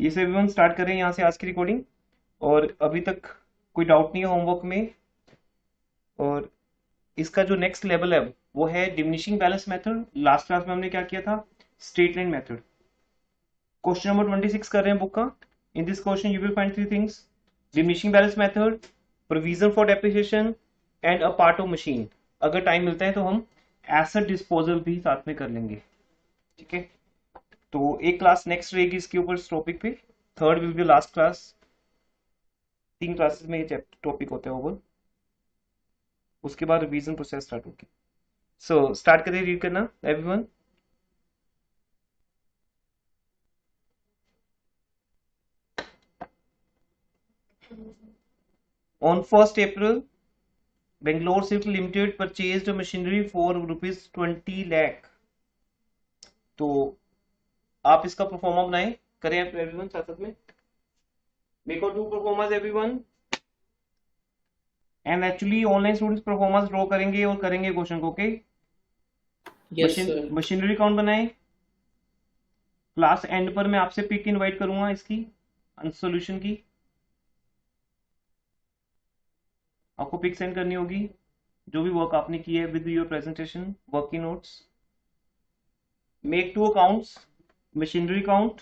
ये से everyone start करें यहाँ से आज की रिकॉर्डिंग। और अभी तक कोई डाउट नहीं है होमवर्क में। और इसका जो नेक्स्ट लेवल है वो है diminishing balance method. Last class में हमने क्या किया था, straight line method. Question number 26 कर रहे हैं बुक का। In this question you will find three things: diminishing balance method, provision for depreciation and a part of machine. अगर टाइम मिलता है तो हम एसेट डिस्पोजल भी साथ में कर लेंगे। ठीक है, तो एक क्लास नेक्स्ट रहेगी इसके ऊपर, इस टॉपिक पे। Third will be last class. 3 classes में ये टॉपिक होता है ओवर। उसके बाद रिवीजन प्रोसेस स्टार्ट होगी। सो स्टार्ट करें रीड करना everyone. On 1st April, Bangalore Silk Limited purchased a machinery for ₹20 lakh। तो आप इसका परफॉर्मा बनाएं, करें एवरीवन साथ साथ में। Make out 2 performance everyone. And actually online students performance draw करेंगे और करेंगे क्वेश्चन को। Okay, yes sir. Machinery count बनाएं। क्लास एंड पर मैं आपसे पिक इनवाइट करूंगा इसकी सॉल्यूशन की। आपको पिक सेंड करनी होगी जो भी वर्क आपने की है with your presentation working notes. Make 2 accounts, machinery count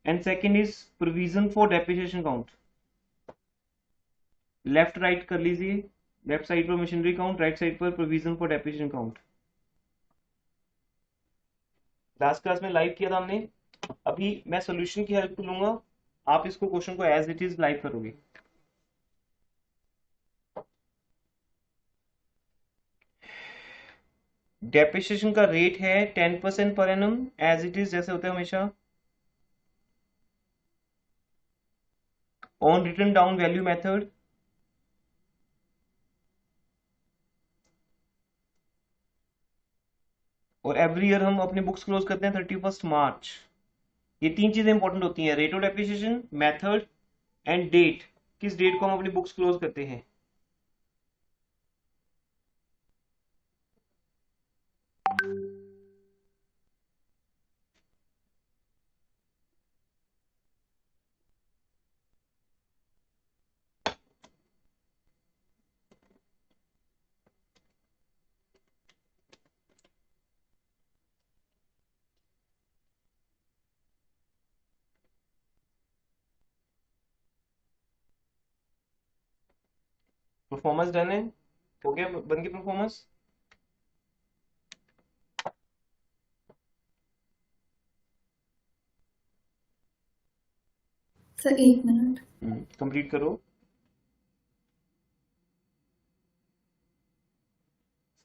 and second is provision for depreciation count. Left right कर लीजिए, लेफ्ट साइड पर मशीनरी काउंट, राइट साइड पर provision for depreciation count. Last class में live किया था हमने। अभी मैं सॉल्यूशन की हेल्प लूंगा, आप इसको क्वेश्चन को एज इट इज लाइव करोगे। डेप्रिसिएशन का रेट है 10% per annum, as it is जैसे होता है हमेशा। On return down value method. और एवरी ईयर हम अपनी बुक्स क्लोज करते हैं 31 मार्च। ये 3 चीजें इंपॉर्टेंट होती हैं: rate of depreciation, method and date. किस डेट को हम अपनी बुक्स क्लोज करते हैं। परफॉर्मेंस डन है, हो गया बन गई परफॉर्मेंस। Sir 1 minute. कंप्लीट करो।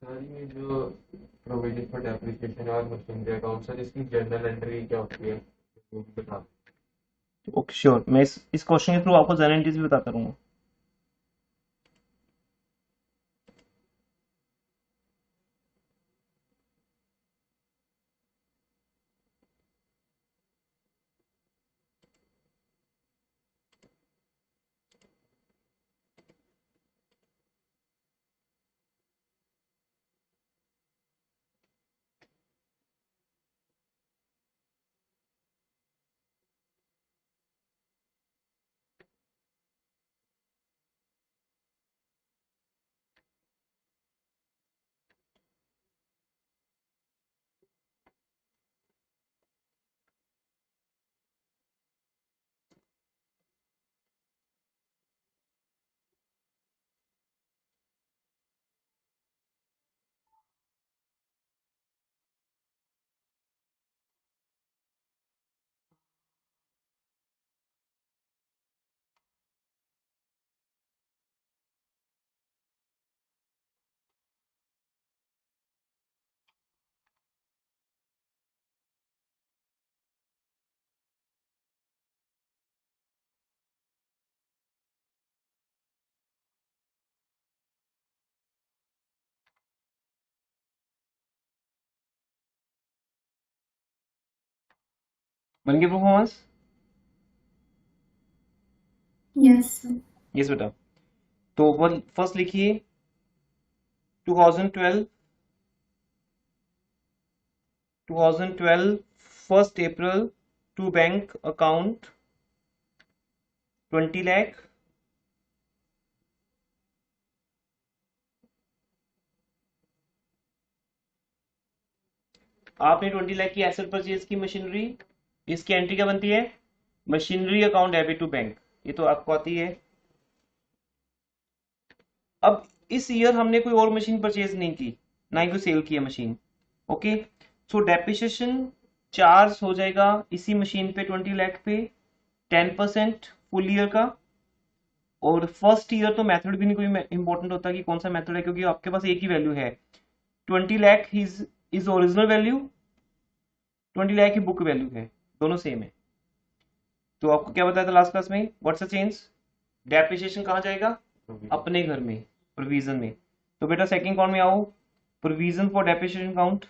सर ये जो प्रोविजन फॉर डेप्रिसिएशन और मशीनरी अकाउंट, सर इसकी जर्नल एंट्री क्या होती है वो भी बता। ओके श्योर, मैं इस क्वेश्चन के थ्रू आपको जर्नल भी बताता रहूंगा। बन गई परफॉर्मेंस। Yes sir. यस बेटा। तो फर्स्ट लिखिए 2012, 2012 1st April to bank account 20 lakh आपने 20 लाख की एसेट परचेज की मशीनरी, इसकी एंट्री क्या बनती है? Machinery account debit to bank, ये तो आपको आती है। अब इस ईयर हमने कोई और मशीन परचेज नहीं की, ना ही कोई सेल की है मशीन। ओके, सो डेप्रिसिएशन चार्ज हो जाएगा इसी मशीन पे 20 लाख पे 10% फुल ईयर का। और फर्स्ट ईयर तो मेथड भी नहीं कोई इंपॉर्टेंट होता कि कौन सा मेथड है, क्योंकि आपके पास एक ही वैल्यू है। 20 lakh is original value, 20 lakh की बुक वैल्यू है, दोनों सेम है। तो आपको क्या बताया था लास्ट क्लास में, व्हाट्स द चेंज? डेप्रिसिएशन कहाँ जाएगा? अपने घर में, प्रोविजन में। तो बेटा सेकंड काउंट में आओ, provision for depreciation count.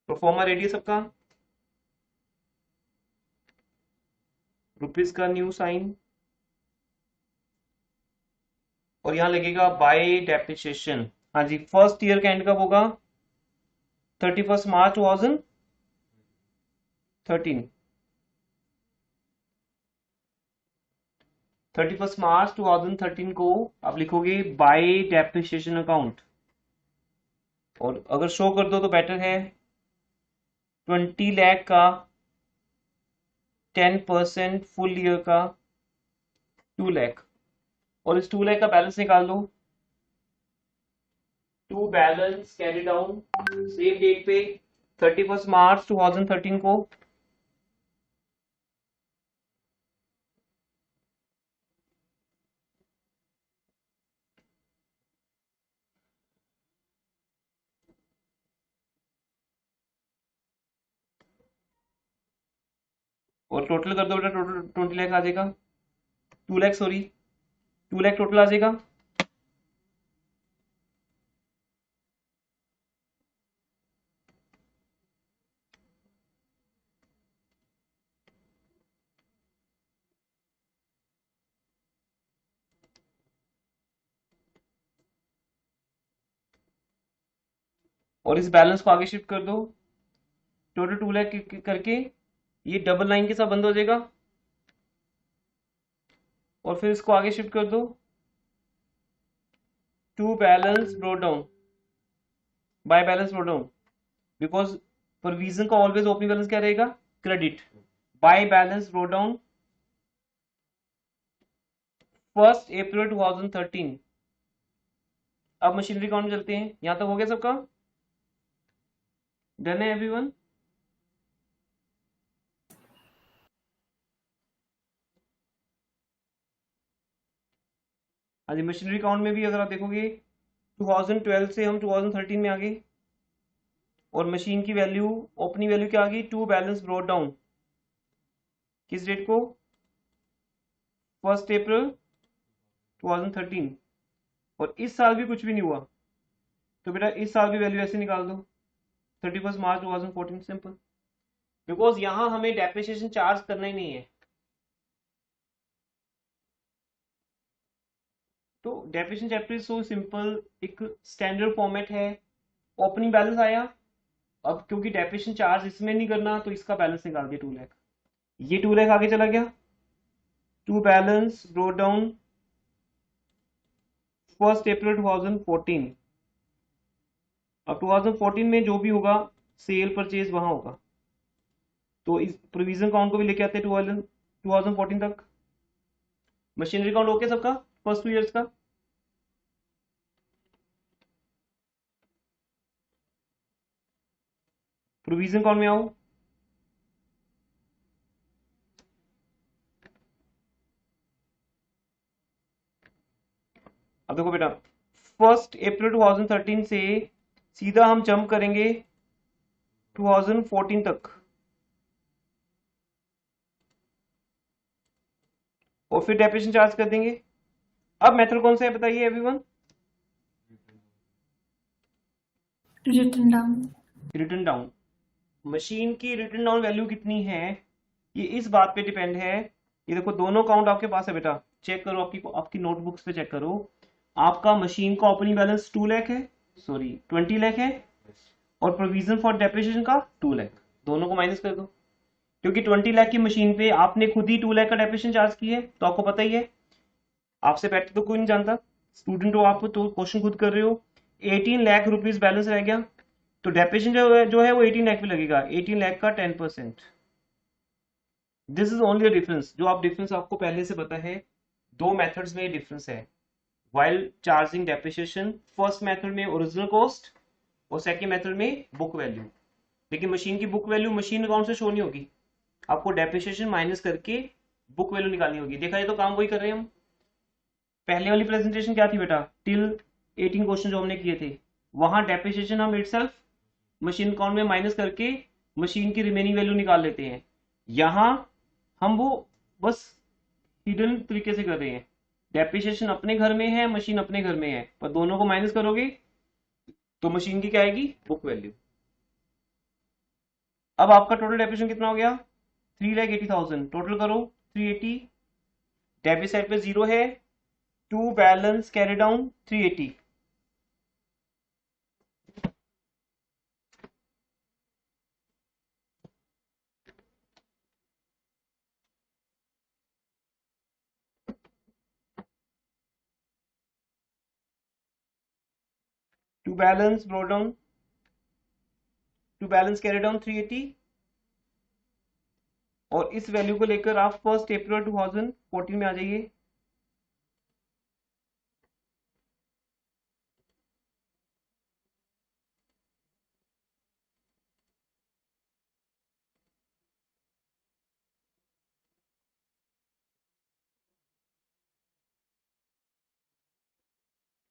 Proforma ready है सबका? रुपीज का न्यू साइन, और यहां लगेगा बाय डेप्रिसिएशन। हाँ जी, फर्स्ट ईयर का एंड कब होगा? 31 मार्च 2013। 31 मार्च 2013 को आप लिखोगे बाय डेप्रिसिएशन अकाउंट, और अगर शो कर दो तो बेटर है। 20 लाख का 10% फुल ईयर का 2 लाख, और इस 2 लाख का बैलेंस निकाल दो। To balance carry down same date पे 31 मार्च 2013 को। और टोटल कर दो बेटा, टोटल 20 लाख आ जाएगा, 2 लाख सॉरी, 2 लाख टोटल आ जाएगा। और इस बैलेंस को आगे शिफ्ट कर दो, टोटल 2 लाख करके ये डबल लाइन के साथ बंद हो जाएगा। और फिर इसको आगे शिफ्ट कर दो, to balance brought down by balance brought down, because provision का ऑलवेज ओपनिंग बैलेंस क्या रहेगा? Credit. By balance brought down 1 April 2013। अब मशीनरी अकाउंट में चलते हैं, यहां तक हो गया सबका? डन है एवरीवन? हाँ जी, मशीनरी अकाउंट में भी अगर आप देखोगे 2012 से हम 2013 में आ गए, और मशीन की वैल्यू, ओपनिंग वैल्यू क्या आ गई? टू बैलेंस ब्रोट डाउन, किस डेट को? 1 अप्रैल 2013। और इस साल भी कुछ भी नहीं हुआ, तो बेटा इस साल भी वैल्यू ऐसे निकाल दो, 31 मार्च 2014, सिंपल। बिकॉज यहां हमें डेप्रिसिएशन चार्ज करना ही नहीं है। तो depreciation chapter is so simple, एक स्टैंडर्ड फॉर्मेट है। ओपनिंग बैलेंस आया, अब क्योंकि डेप्रिसिएशन चार्ज इसमें नहीं करना तो इसका बैलेंस निकाल दिया 2 लाख, ये 2 लाख आगे चला गया। To balance brought down 1 April 2014। अब 2014 में जो भी होगा सेल परचेज वहां होगा, तो इस प्रोविजन काउंट को भी लेके आते हैं 2014 तक। मशीनरी काउंट ओके सबका फर्स्ट 2 इयर्स का? प्रोविजन काउंट में आओ, अब देखो बेटा 1 अप्रैल 2013 से सीधा हम जंप करेंगे 2014 तक, और फिर डेप्रिसिएशन चार्ज कर देंगे। अब मेथड कौन सा है बताइए everyone? Written down. Return down. Machine की रिटर्न डाउन वैल्यू कितनी है ये इस बात पे डिपेंड है। ये देखो दोनों काउंट आपके पास है बेटा, चेक करो, आपकी नोटबुक्स पे चेक करो। आपका मशीन का ओपनिंग बैलेंस 2 लाख है, सॉरी 20 लाख है, और प्रोविजन फॉर डेप्रिसिएशन का 2 लाख, दोनों को माइनस कर दो। क्योंकि 20 लाख की मशीन पे आपने खुद ही 2 लाख का डेप्रिसिएशन चार्ज किया है, तो आपको पता ही है, आपसे बेटर तो कोई नहीं जानता, स्टूडेंट हो आप तो क्वेश्चन खुद कर रहे हो। 18 लाख रुपीज बैलेंस रह गया, तो डेप्रिसिएशन जो है वो 18 लाख पे लगेगा, 18 लाख का 10%। दिस इज ओनली डिफरेंस, जो आप डिफरेंस आपको पहले से पता है, दो मेथड्स में डिफरेंस है while charging depreciation. First method में ओरिजिनल कॉस्ट और सेकंड मेथड में बुक वैल्यू। लेकिन मशीन की बुक वैल्यू मशीन अकाउंट से शो नहीं होगी, आपको डेप्रिसिएशन माइनस करके बुक वैल्यू निकालनी होगी। देखा जाए तो काम वही कर रहे हैं हम। पहले वाली प्रेजेंटेशन क्या थी बेटा, टिल 18 क्वेश्चन जो हमने किए थे, वहां डेप्रिसिएशन हम इटसेल्फ मशीन अकाउंट में माइनस करके मशीन की रिमेनिंग वैल्यू निकाल लेते हैं। यहां हम वो बस हिडन तरीके से कर रहे हैं, डेप्रिसिएशन अपने घर में है, मशीन अपने घर में है, पर दोनों को माइनस करोगे तो मशीन की क्या आएगी, बुक वैल्यू। अब आपका टोटल डेप्रिसिएशन कितना हो गया, 3,80,000। टोटल करो 380, डेबिट साइड पे 0 है, to balance carry down 380। To balance brought down, to balance carry down 380, और इस वैल्यू को लेकर आप 1 अप्रैल 2014 में आ जाइए।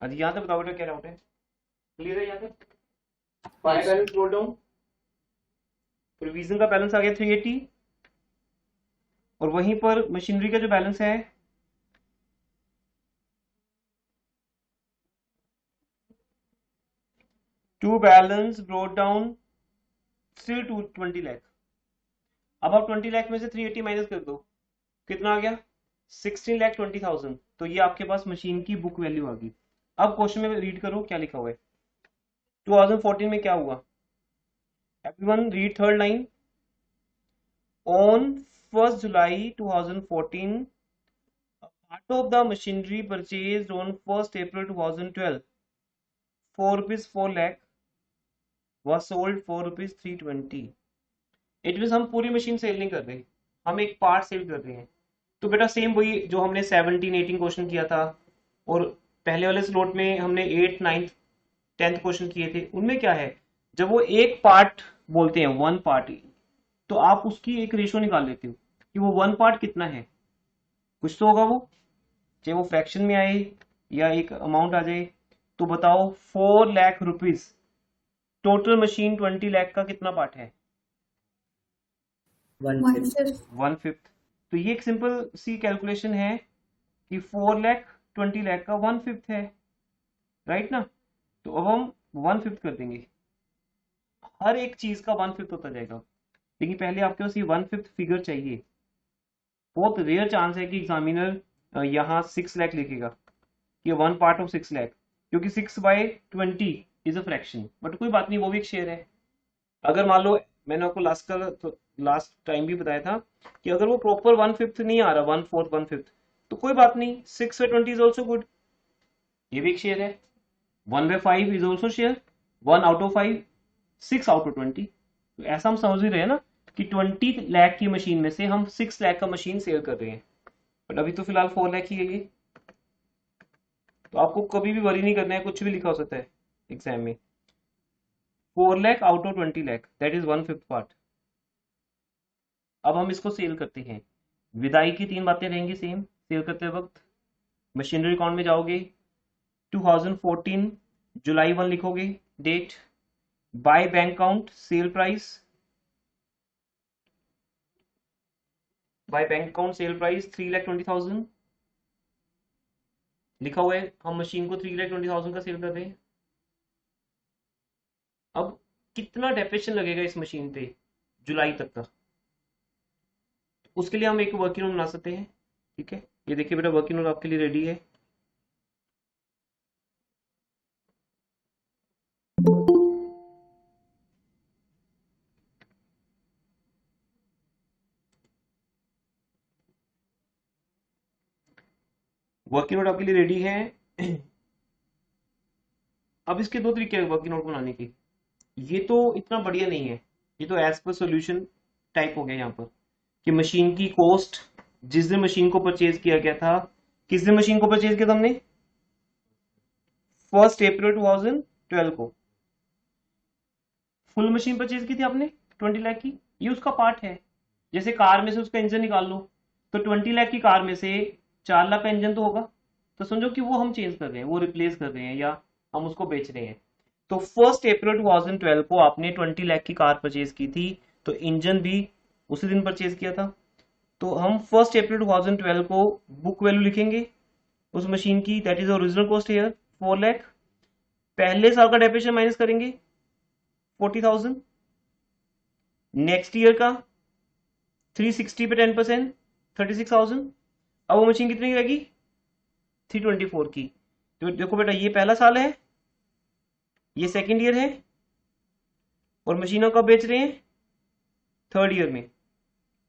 अभी यहां तक बताओ बेटा क्या डाउट है, क्लियर है यहाँ तक। Five balance brought down, provision का बैलेंस आ गया 380, और वहीं पर मशीनरी का जो बैलेंस है to balance brought down still 20 lakh. अब आप 20 लाख में से 380 माइनस कर दो, कितना आ गया, 16,20,000। तो ये आपके पास मशीन की बुक वैल्यू आ गई। अब क्वेश्चन में रीड करो क्या लिखा हुआ है। 2014 में क्या हुआ, everyone read third line. On 1 जुलाई 2014, part of the machinery purchased on 1 April 2012 for rupees 4 lakh was sold for rupees 320। It mean हम पूरी मशीन सेल नहीं कर रहे, हम एक पार्ट सेल कर रहे हैं। तो बेटा सेम वही जो हमने 17-18 क्वेश्चन किया था, और पहले वाले स्लॉट में हमने 8, 9, 10 क्वेश्चन किए थे, उनमें क्या है, जब वो एक पार्ट बोलते हैं, वन पार्ट, तो आप उसकी एक रेशो निकाल लेते हो कि वो वन पार्ट कितना है, कुछ तो होगा वो, चाहे वो फ्रैक्शन में आए या एक अमाउंट आ जाए। तो बताओ 4 lakh rupees, total machine 20 lakh का कितना पार्ट है, 1/5 1/5। तो ये एक सिंपल सी कैलकुलेशन है कि 4 लाख 20 लाख का 1/5 है, राइट ना। तो अब हम 1/5 कर देंगे, हर एक चीज का 1/5 होता जाएगा। लेकिन पहले आपके पास ये 1/5 फिगर चाहिए। बहुत रेयर चांस है कि एग्जामिनर यहाँ 6 लाख लिखेगा, ये 1 पार्ट ऑफ 6 लाख, क्योंकि 6/20 इज अ फ्रैक्शन। बट कोई बात नहीं, वो भी एक शेयर है। अगर मान लो, मैंने आपको लास्ट टाइम भी बताया था कि अगर वो प्रॉपर 1/5 नहीं आ रहा, 1/4 1/5, तो कोई बात नहीं, 6/20 इज ऑल्सो गुड, ये भी एक शेयर है। 1/5 is also share, 1 out of 5, 6 out of 20। तो ऐसा हम समझ ही रहे हैं ना कि 20 लाख की मशीन में से हम 6 लाख का मशीन सेल कर रहे हैं, बट अभी तो फिलहाल 4 लाख ही है ये। तो आपको कभी भी वरी नहीं करना है, कुछ भी लिखा हो सकता है एग्जाम में। 4 lakh out of 20 lakh, that is 1/5 part. अब हम इसको सेल करते हैं। विदाई की 3 बातें रहेंगी सेम सेल करते वक्त। मशीनरी अकाउंट में जाओगे, 2014 जुलाई 1 लिखोगे date, by bank account sale price, by bank account sale price 3,20,000 लिखा हुआ है, हम मशीन को 3,20,000 का सेल कर रहे हैं। अब कितना डेप्रिसिएशन लगेगा इस मशीन पे जुलाई तक का, उसके लिए हम एक वर्किंग नोट बना सकते हैं। ठीक है, ये देखिए बेटा वर्किंग नोट आपके लिए रेडी है। वर्किंग नोट आपके लिए रेडी है। अब इसके दो तरीके हैं वर्किंग नोट बनाने के। ये तो इतना बढ़िया नहीं है, ये तो एज पर सोल्यूशन टाइप हो गया यहाँ पर कि मशीन की कॉस्ट जिस दिन मशीन को परचेज किया गया था, किस दिन मशीन को परचेज किया था हमने, 1 अप्रैल 2012 को फुल मशीन परचेज की थी आपने 20 लाख की। ये उसका पार्ट है। जैसे कार में से उसका इंजन निकाल लो, तो 20 लाख की कार में से 4 लाख का इंजन तो होगा, तो समझो कि वो हम चेंज कर रहे हैं, वो रिप्लेस कर रहे हैं या हम उसको बेच रहे हैं। तो 1 अप्रैल 2012 को आपने 20 लाख की कार परचेज की थी, तो इंजन भी उसी दिन परचेज किया था। तो हम 1 अप्रैल 2012 को बुक वैल्यू लिखेंगे उस मशीन की, that is original cost here 4 lakh. पहले साल का डेप्रिसिएशन माइनस करेंगे 40,000, नेक्स्ट ईयर का 360 पे 10% 36,000। अब वो मशीन कितने की रहेगी, 324 की। तो देखो बेटा, ये पहला साल है, ये सेकेंड ईयर है, और मशीनों कब बेच रहे हैं, थर्ड ईयर में।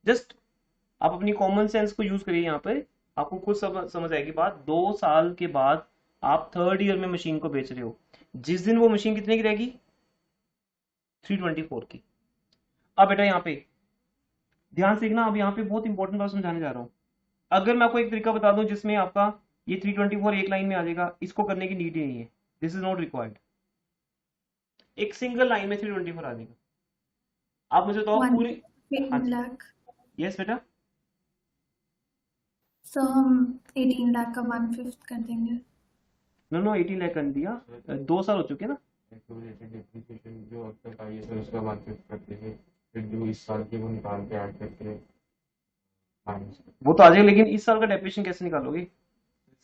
जस्ट आप अपनी कॉमन सेंस को यूज करिए यहाँ पर, आपको खुद समझ आएगी बात। 2 साल के बाद आप थर्ड ईयर में मशीन को बेच रहे हो, जिस दिन वो मशीन कितने की रहेगी, 324 की। अब बेटा यहाँ पे ध्यान से देखना, अब यहाँ पे बहुत इंपॉर्टेंट बात समझाने जा रहा हूँ। अगर मैं आपको एक तरीका बता दूं जिसमें आपका ये 324 एक लाइन में आ जाएगा, इसको करने की नीड ही नहीं है, दिस इज नॉट रिक्वायर्ड। एक सिंगल लाइन में 324 आ जाएगा। आप मुझे बताओ पूरी। हाँ 1 जी, लाख। यस बेटा। सो हम 18 लाख का 1/5 कर देंगे। नो नो 18 लाख कर दिया, 2 साल हो चुके ना। एक्यूमुलेटेड डेप्रिसिएशन जो अब तक आई है फिर उसका 1/5 करते हैं, फिर जो इस साल की वो निकाल के ऐड करते हैं माइनस वो तो आ जाएगा, लेकिन इस साल का डेप्रिसिएशन कैसे निकालोगे।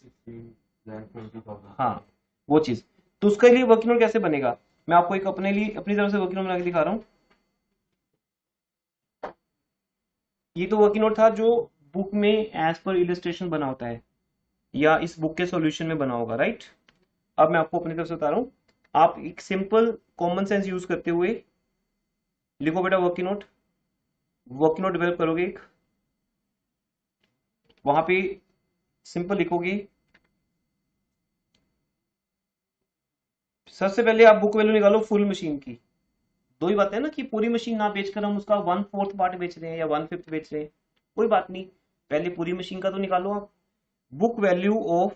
16,20,000। हाँ वो चीज, तो उसके लिए वर्किंग नोट कैसे बनेगा, मैं आपको एक अपने लिए अपनी तरफ से वर्किंग नोट बना के दिखा रहा हूँ। ये तो वर्किंग नोट था जो बुक में एज पर इलस्ट्रेशन बना होता है, या इस बुक के सॉल्यूशन में बना होगा, राइट। अब मैं आपको अपनी तरफ से बता रहा हूँ, आप एक सिंपल कॉमन सेंस यूज करते हुए लिखो बेटा working note. Working note develop करोगे एक, वहां पे सिंपल लिखोगे। सबसे पहले आप बुक वैल्यू निकालो फुल मशीन की। दो ही बात है ना कि पूरी मशीन ना बेचकर हम उसका 1/4 पार्ट बेच रहे हैं या 1/5 बेच रहे हैं, कोई बात नहीं, पहले पूरी मशीन का तो निकालो आप। Book value of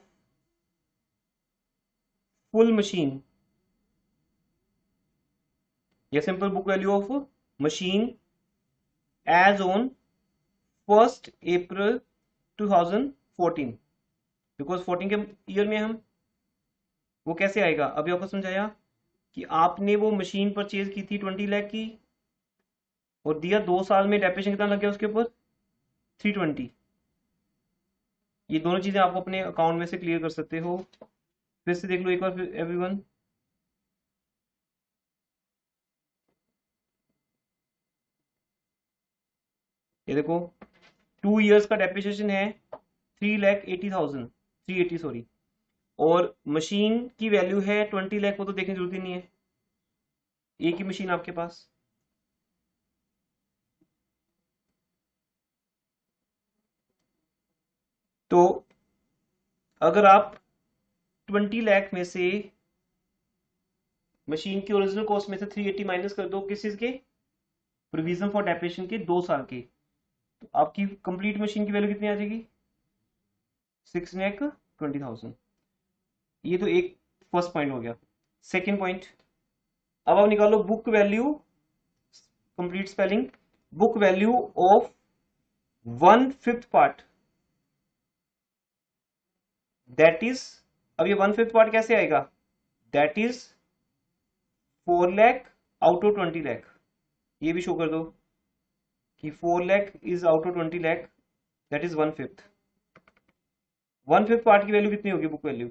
full machine, या simple book value of machine as on 1 April 2014, because 14 के ईयर में हम, वो कैसे आएगा अभी आपको समझाया कि आपने वो मशीन परचेज की थी 20 लाख की, और दिया 2 साल में डेप्रिसिएशन कितना लग गया उसके ऊपर, 320। ये दोनों चीजें आप अपने अकाउंट में से क्लियर कर सकते हो। फिर से देख लो एक बार एवरीवन। ये देखो 2 इयर्स का डेप्रिसिएशन है 3,80,000, 380 सॉरी, और मशीन की वैल्यू है 20 लाख, वो तो देखने की जरूरत ही नहीं है, एक ही मशीन आपके पास। तो अगर आप 20 लाख में से मशीन की ओरिजिनल कॉस्ट में से 380 माइनस कर दो किस चीज के, प्रोविजन फॉर डेप्रिसिएशन के 2 साल के, तो आपकी कंप्लीट मशीन की वैल्यू कितनी आ जाएगी, 6,20,000। ये तो एक फर्स्ट पॉइंट हो गया। सेकंड पॉइंट, अब आप निकालो book value, complete spelling, book value of 1/5 part, that is, अब ये 1/5 पार्ट कैसे आएगा, that is 4 lakh out of 20 lakh. ये भी शो कर दो कि 4 lakh is out of 20 lakh, that is 1/5। 1/5 part की वैल्यू कितनी होगी बुक वैल्यू,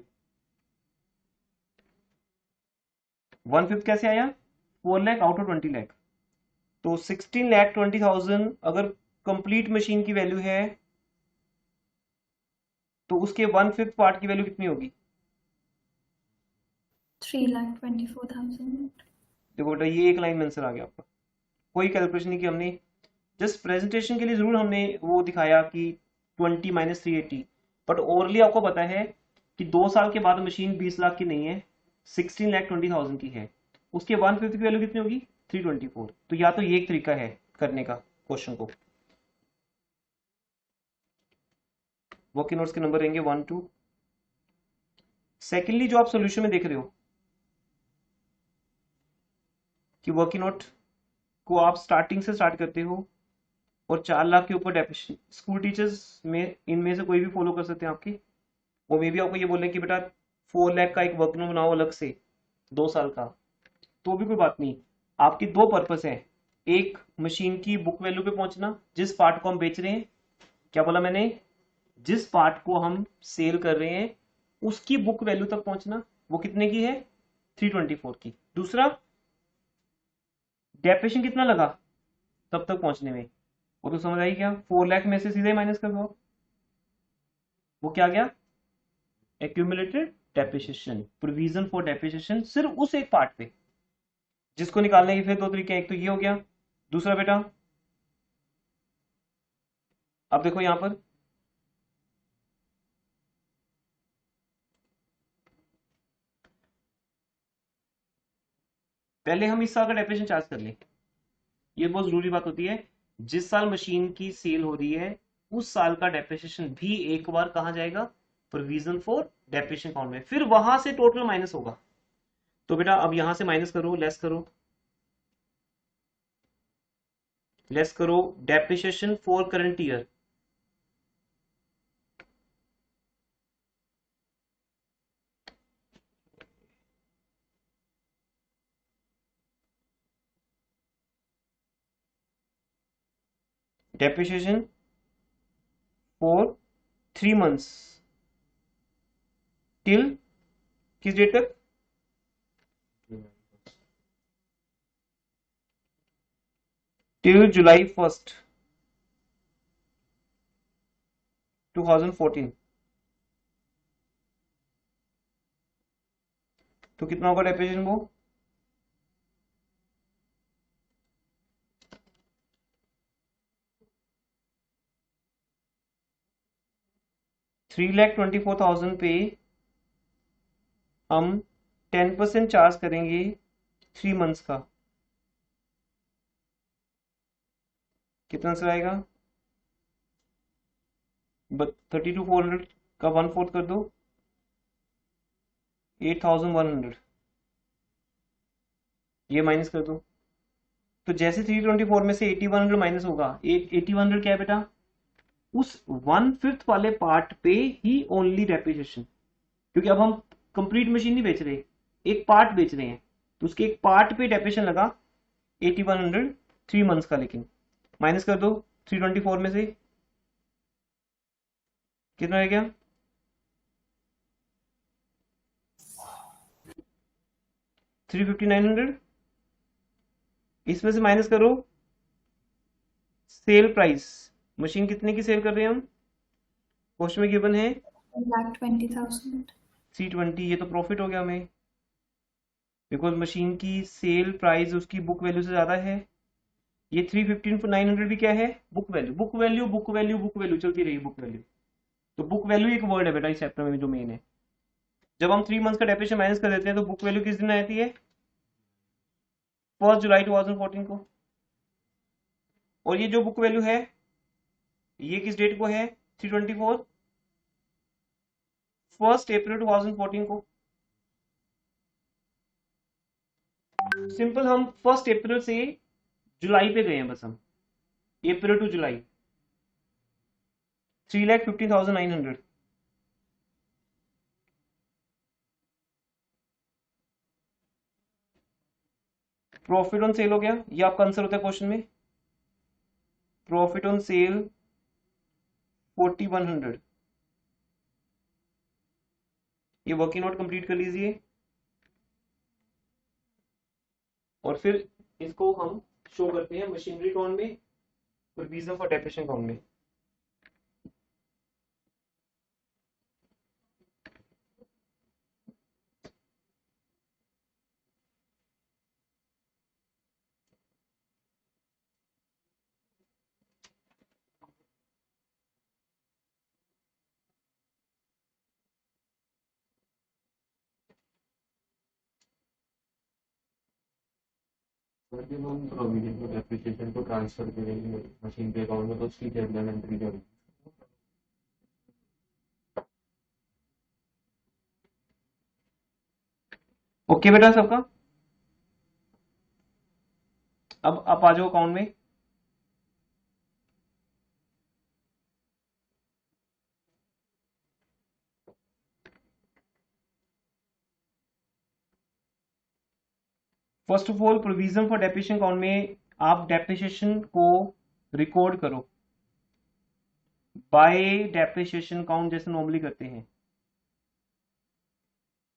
1/5 कैसे आया, 4 लाख आउट ऑफ 20 लाख, तो 16,20,000 अगर कंप्लीट मशीन की वैल्यू है, तो उसके 1/5 पार्ट की वैल्यू कितनी होगी, 3,24,000। देखो बेटा ये एक लाइन में आंसर आ गया आपका, कोई कैलकुलेशन नहीं की हमने, जस्ट प्रेजेंटेशन के लिए जरूर हमने वो दिखाया कि 20 माइनस 380, बट ओवरली आपको पता है कि 2 साल के बाद मशीन 20 लाख की नहीं है, 16,20,000 की है, उसके 1/5 की वैल्यू कितनी होगी? 324। तो या तो ये एक तरीका है करने का क्वेश्चन को। वर्किंग नोट्स के नंबर रहेंगे 1 2। सेकेंडली जो आप सोल्यूशन में देख रहे हो कि वर्किंग नोट को आप स्टार्टिंग से स्टार्ट करते हो और 4 लाख के ऊपर डेफिनेशन, स्कूल टीचर्स में इनमें से कोई भी फॉलो कर सकते हैं आपकी। वो मे भी आपको ये बोले कि बेटा 4 लाख का एक वर्किंग नोट बनाओ अलग से 2 साल का, तो भी कोई बात नहीं। आपकी दो पर्पस है, एक मशीन की बुक वैल्यू पे पहुंचना, जिस पार्ट को हम बेच रहे हैं, क्या बोला मैंने, जिस पार्ट को हम सेल कर रहे हैं उसकी बुक वैल्यू तक पहुंचना, वो कितने की है? 324 की। दूसरा, डेप्रेशन कितना लगा तब तक पहुंचने में, वो तो समझ आई क्या? 4 लाख में से सीधे माइनस कर दो, वो क्या गया? Accumulated depreciation, provision for depreciation सिर्फ उस एक पार्ट पे, जिसको निकालने के फिर दो तरीके हैं, एक तो ये हो गया, दूसरा बेटा अब देखो यहां पर पहले हम इस साल का डेप्रिसिएशन चार्ज कर लें, ये बहुत जरूरी बात होती है। जिस साल मशीन की सेल हो रही है उस साल का डेप्रिसिएशन भी एक बार कहां जाएगा? प्रोविजन फॉर डेप्रिसिएशन अकाउंट में, फिर वहां से टोटल माइनस होगा। तो बेटा अब यहां से माइनस करो, लेस करो, लेस करो depreciation for current year, depreciation for 3 months till किस डेट तक? टिल जुलाई 1, 2014। तो कितना होगा डेप्रिसिएशन वो? 3,24,000 पे हम 10% चार्ज करेंगे 3 मंथ्स का, कितना से आएगा? 32,400 का 1/4 कर दो, 8,100, ये माइनस कर दो। तो जैसे 324 में से 8,100 माइनस होगा, 8,100 क्या है बेटा? उस 1/5 वाले पार्ट पे ही ओनली डेप्रिसिएशन, क्योंकि अब हम कंप्लीट मशीन नहीं बेच रहे, एक पार्ट बेच रहे हैं, तो उसके एक पार्ट पे डेप्रिसिएशन लगा 8,100 3 मंथ्स का। लेकिन माइनस कर दो 324 में से, कितना रह गया? 3,59,00। इसमें से माइनस करो सेल प्राइस, मशीन कितने की सेल कर रहे हैं हम? क्वेश्चन में गिवन है 1,20,000. 320, ये तो प्रॉफिट हो गया हमें, बिकॉज मशीन की सेल प्राइस उसकी बुक वैल्यू से ज्यादा है। ये 315,900 भी क्या है? Book value, book value, book value, book value चलती रही बुक वैल्यू। तो बुक वैल्यू एक वर्ड है बेटा इस चैप्टर में जो मेन है। जब हम 3 मंथ्स का डेप्रिसिएशन माइनस कर देते हैं तो बुक वैल्यू किस दिन आती है? 1 जुलाई 2014 को। और ये जो बुक वैल्यू है ये किस डेट को है? 324 1 अप्रैल 2014 को। सिंपल, हम 1 अप्रैल से जुलाई पे गए हैं बस, हम April to July 3,50,900। Profit on sale हो गया, ये आपका आंसर होता है क्वेश्चन में, प्रॉफिट ऑन सेल 4,100। ये वर्किंग नोट कंप्लीट कर लीजिए और फिर इसको हम शो करते हैं मशीनरी अकाउंट में और वीजा फॉर डेप्रिसिएशन अकाउंट में। और जब हम प्रोविजन फॉर डेप्रिसिएशन को ट्रांसफर करेंगे मशीन के अकाउंट में तो उसकी जर्नल एंट्री क्या होगी? ओके बेटा सबका, अब आप आ जाओ अकाउंट में। First of all provision for depreciation account में आप डेप्रिसिएशन को रिकॉर्ड करो बाय डेप्रिसिएशन अकाउंट जैसे नॉर्मली करते हैं।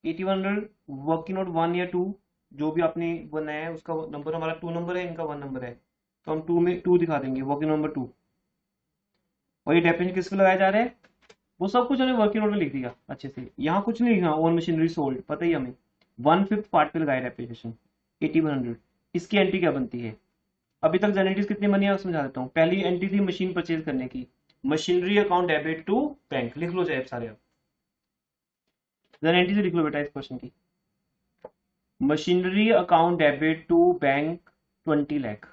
8100 वर्किंग नोट 1 या 2 जो भी आपने बनाया है उसका नंबर हमारा 2 नंबर है, इनका 1 नंबर है, तो हम 2 में 2 दिखा देंगे, वर्किंग नंबर 2। और ये डेफिनेशन किस पे लगाया जा रहा है वो सब कुछ हमने वर्किंग नोट में लिख दिया अच्छे से, यहाँ कुछ नहीं लिखा। ओन मशीनरी सोल्ड पता ही हमें, 1/5 पार्ट पे लगाया डेप्रिसिएशन 8100। इसकी एंट्री क्या बनती है? अभी तक एंट्रीज कितनी बनी है समझा देता हूँ। पहली एंट्री थी मशीन परचेज करने की, machinery account debit to bank, लिख लो जाए सारे आप, एंट्री से लिख लो बेटा इस क्वेश्चन की। Machinery account debit to bank 20 lakh.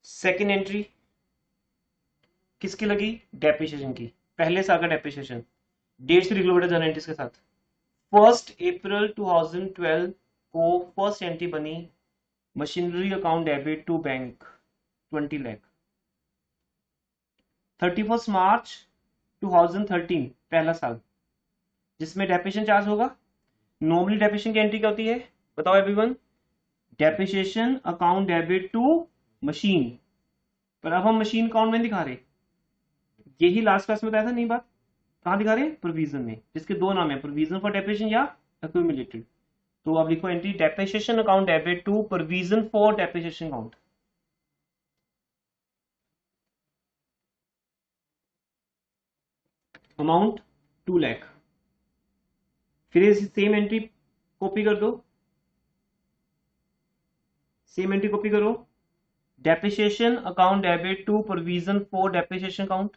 Second entry किसकी लगी? डेप्रिसिएशन की, पहले साल का डेप्रिसिएशन। डेट से लिख लो बेटा जर्नल एंट्रीज के साथ। 1 अप्रैल 2012 को फर्स्ट एंट्री बनी, machinery account debit to bank 20 lakh. 31 March 2013 पहला साल जिसमें डेप्रिसिएशन चार्ज होगा। नॉर्मली डेप्रिसिएशन की एंट्री क्या होती है बताओ everyone? Depreciation account debit to machine, पर अब हम मशीन अकाउंट में दिखा रहे, यही लास्ट क्लास में बताया था नहीं बात, कहाँ दिखा रहे? प्रोविजन में, जिसके दो नाम है, प्रोविजन फॉर डेप्रिसिएशन या एक्यूमुलेटेड। तो अब लिखो entry depreciation account debit to provision for depreciation account. Amount 2 lakh. फिर सेम एंट्री कॉपी कर दो, सेम एंट्री कॉपी करो, depreciation account debit to provision for depreciation account.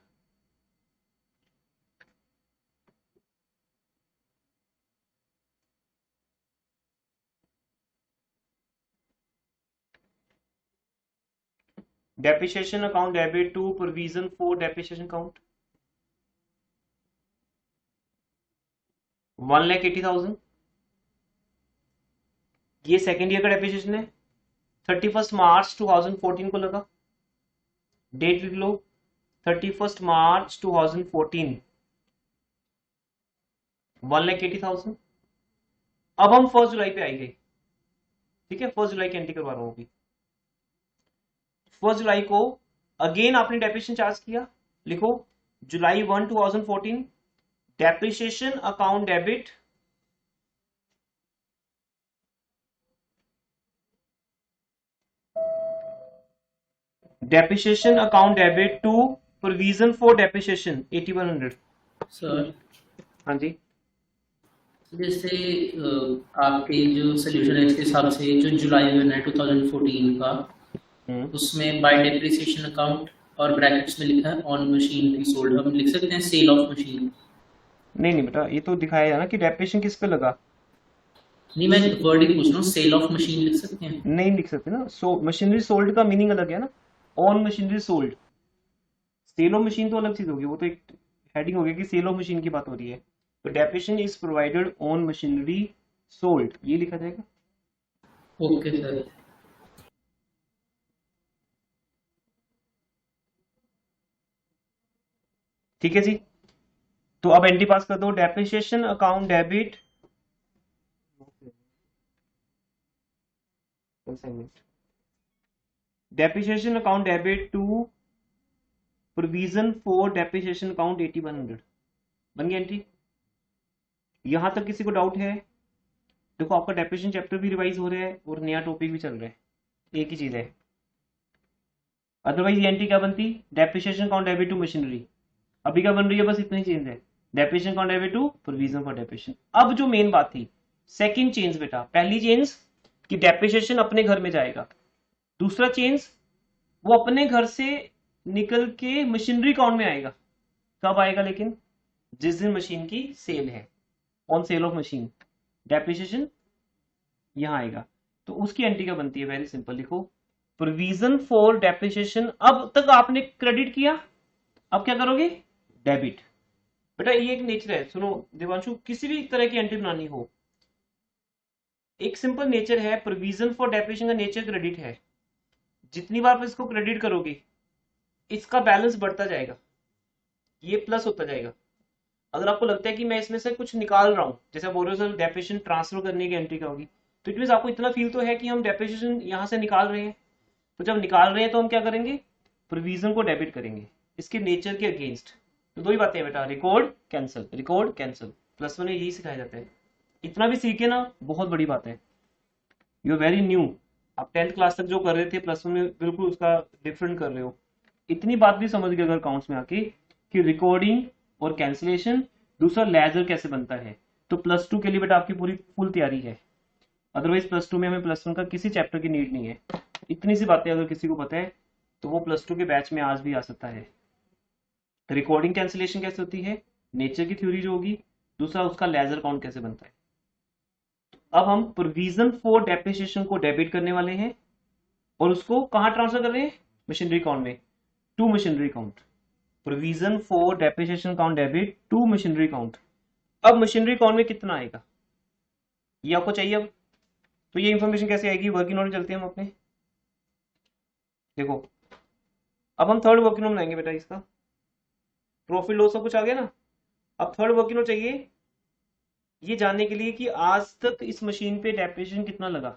Depreciation account debit to provision for depreciation account 1,80,000। ये second year का depreciation है, 31 मार्च 2014 को लगा। Date लिख लो 31 मार्च 2014, 1,80,000। अब हम 1 जुलाई पे आएंगे, ठीक है? 1 जुलाई की एंट्री करवा रहा हूं अभी। 1 जुलाई को अगेन आपने डेप्रिसिएशन चार्ज किया, लिखो जुलाई 1 2014 depreciation account debit depreciation account debit to provision for depreciation 8100। Sir हाँ जी, जैसे आपके जो सोल्यूशन है इसके हिसाब से जो जुलाई में है 2014 का, उसमें बाय डेप्रिसिएशन अकाउंट और ब्रैकेट्स में लिखा है ऑन मशीन सोल्ड, हम लिख सकते हैं सेल ऑफ मशीन? नहीं बेटा, ये तो दिखाया है ना कि डेप्रिसिएशन किस पे लगा। नहीं, मैं वर्डिंग पूछ रहा हूँ, सेल ऑफ मशीन लिख सकते हैं? नहीं लिख सकते ना, सो मशीनरी सोल्ड का मीनिंग अलग है ना, on machinery sold. Sale of machine तो अलग चीज होगी, वो तो एक हेडिंग हो गया कि सेल ऑफ मशीन की बात हो रही है। तो depreciation is provided on machinery sold, ये लिखा जाएगा। Okay sir. ठीक है जी, तो अब एंट्री पास कर दो, depreciation account debit depreciation account debit to provision for depreciation account 8100 बन गई एंट्री। यहां तक किसी को डाउट है? देखो आपका डेप्रिसिएशन चैप्टर भी रिवाइज हो रहा है और नया टॉपिक भी चल रहा है, एक ही चीज है। अदरवाइज ये एंट्री क्या बनती? Depreciation account debit to machinery. अभी क्या बन रही है? बस इतना ही चेंज है, depreciation account debit to provision for depreciation. अब जो मेन बात थी, सेकंड चेंज बेटा, पहली चेंज कि डेप्रिसिएशन अपने घर में जाएगा, दूसरा चेंज वो अपने घर से निकल के मशीनरी अकाउंट में आएगा। कब आएगा लेकिन? जिस दिन मशीन की सेल है, on sale of machine. Depreciation यहाँ आएगा, तो उसकी एंट्री क्या बनती है? वेरी सिंपल, लिखो प्रोविजन फॉर डेप्रिसिएशन। अब तक आपने क्रेडिट किया, अब क्या करोगे? डेबिट। बेटा ये एक नेचर है, सुनो देवांशु, किसी भी तरह की एंट्री बनानी हो, एक सिंपल नेचर है, प्रोविजन फॉर डेप्रिसिएशन का नेचर क्रेडिट है। जितनी बार आप इसको क्रेडिट करोगे इसका बैलेंस बढ़ता जाएगा, ये प्लस होता जाएगा। अगर आपको लगता है कि मैं इसमें से कुछ निकाल रहा हूं, जैसे बोल रहे हो सर डेप्रिसिएशन ट्रांसफर करने की एंट्री क्या होगी, तो इट मीन आपको इतना फील तो है कि हम डेप्रिसिएशन यहां से निकाल रहे हैं। तो जब निकाल रहे हैं तो हम क्या करेंगे? प्रोविजन को डेबिट करेंगे, इसके नेचर के अगेंस्ट। तो दो ही बातें हैं बेटा, record cancel, record cancel. Plus one में यही सिखाया जाता है। इतना भी सीखे ना, बहुत बड़ी बात है। यू आर वेरी न्यू, आप 10th क्लास तक जो कर रहे थे प्लस वन में बिल्कुल उसका डिफरेंट कर रहे हो। इतनी बात भी समझ गए अगर काउंट्स में आके कि रिकॉर्डिंग और कैंसिलेशन, दूसरा लेजर कैसे बनता है। तो प्लस टू के लिए बेटा आपकी पूरी फुल तैयारी है, अदरवाइज प्लस टू में हमें प्लस वन का किसी चैप्टर की नीड नहीं है। इतनी सी बातें अगर किसी को पता है तो वो प्लस टू के बैच में आज भी आ सकता है। रिकॉर्डिंग कैंसिलेशन कैसे होती है, नेचर की थ्योरी जो होगी, दूसरा उसका लेजर काउंट कैसे बनता है। अब हम प्रोविजन फॉर डेप्रिसिएशन को डेबिट करने वाले हैं और उसको कहां ट्रांसफर कर रहे हैं? मशीनरी काउंट में, to machinery account. Provision for depreciation account debit to machinery account. अब मशीनरी काउंट में कितना आएगा ये आपको चाहिए। अब तो ये इंफॉर्मेशन कैसे आएगी? वर्किंग नोट चलते हैं हम अपने, देखो अब हम थर्ड वर्किंग नोट बनाएंगे बेटा। इसका प्रॉफिट लॉस सब कुछ आ गया ना। अब थर्ड वर्किंग नोट चाहिए ये जानने के लिए कि आज तक इस मशीन पे डेप्रिसिएशन कितना लगा।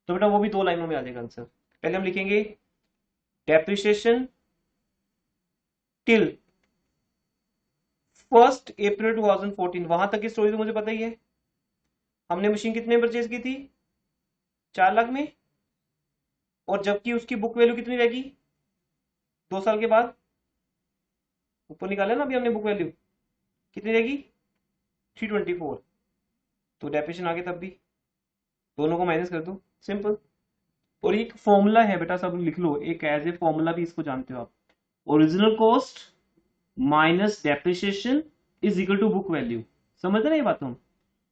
तो बेटा वो भी दो लाइनों में आ जाएगा आंसर। पहले हम लिखेंगे डेप्रिसिएशन टिल 1 अप्रैल 2014। वहां तक की स्टोरी तो मुझे पता ही है। हमने मशीन कितने में परचेज की थी? 4 लाख में। और जबकि उसकी बुक वैल्यू कितनी रहेगी 2 साल के बाद? ऊपर निकाला ना अभी हमने बुक वैल्यू, कितनी रहेगी? 324। तो डेप्रिसिएशन आगे तब भी दोनों को माइनस कर दो, सिंपल। और एक फॉर्मूला है बेटा, सब लिख लो, एक एज ए फॉर्मूला भी इसको जानते हो आप। Original cost minus depreciation is equal to book value. समझ रहे हैं ये बात हम?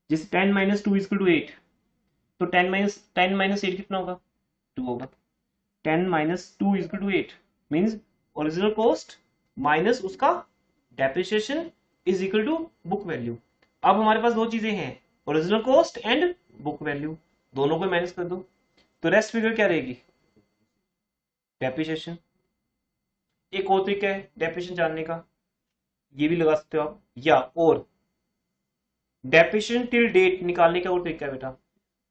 जैसे 10 माइनस 2 इक्वल टू 8, तो 10 माइनस 8 कितना होगा? 2 होगा। 10 minus 2 equal to 8 means original cost minus उसका depreciation is equal to book value. अब हमारे पास दो चीजें हैं, original cost and book value, दोनों को माइनस कर दो। तो रेस्ट फिगर क्या रहेगी? डेप्रिसिएशन। एक और तरीका है डेप्रिसिएशन जानने का, ये भी लगा सकते हो आप, या और डेप्रिसिएशन टिल डेट निकालने का और तरीका है बेटा।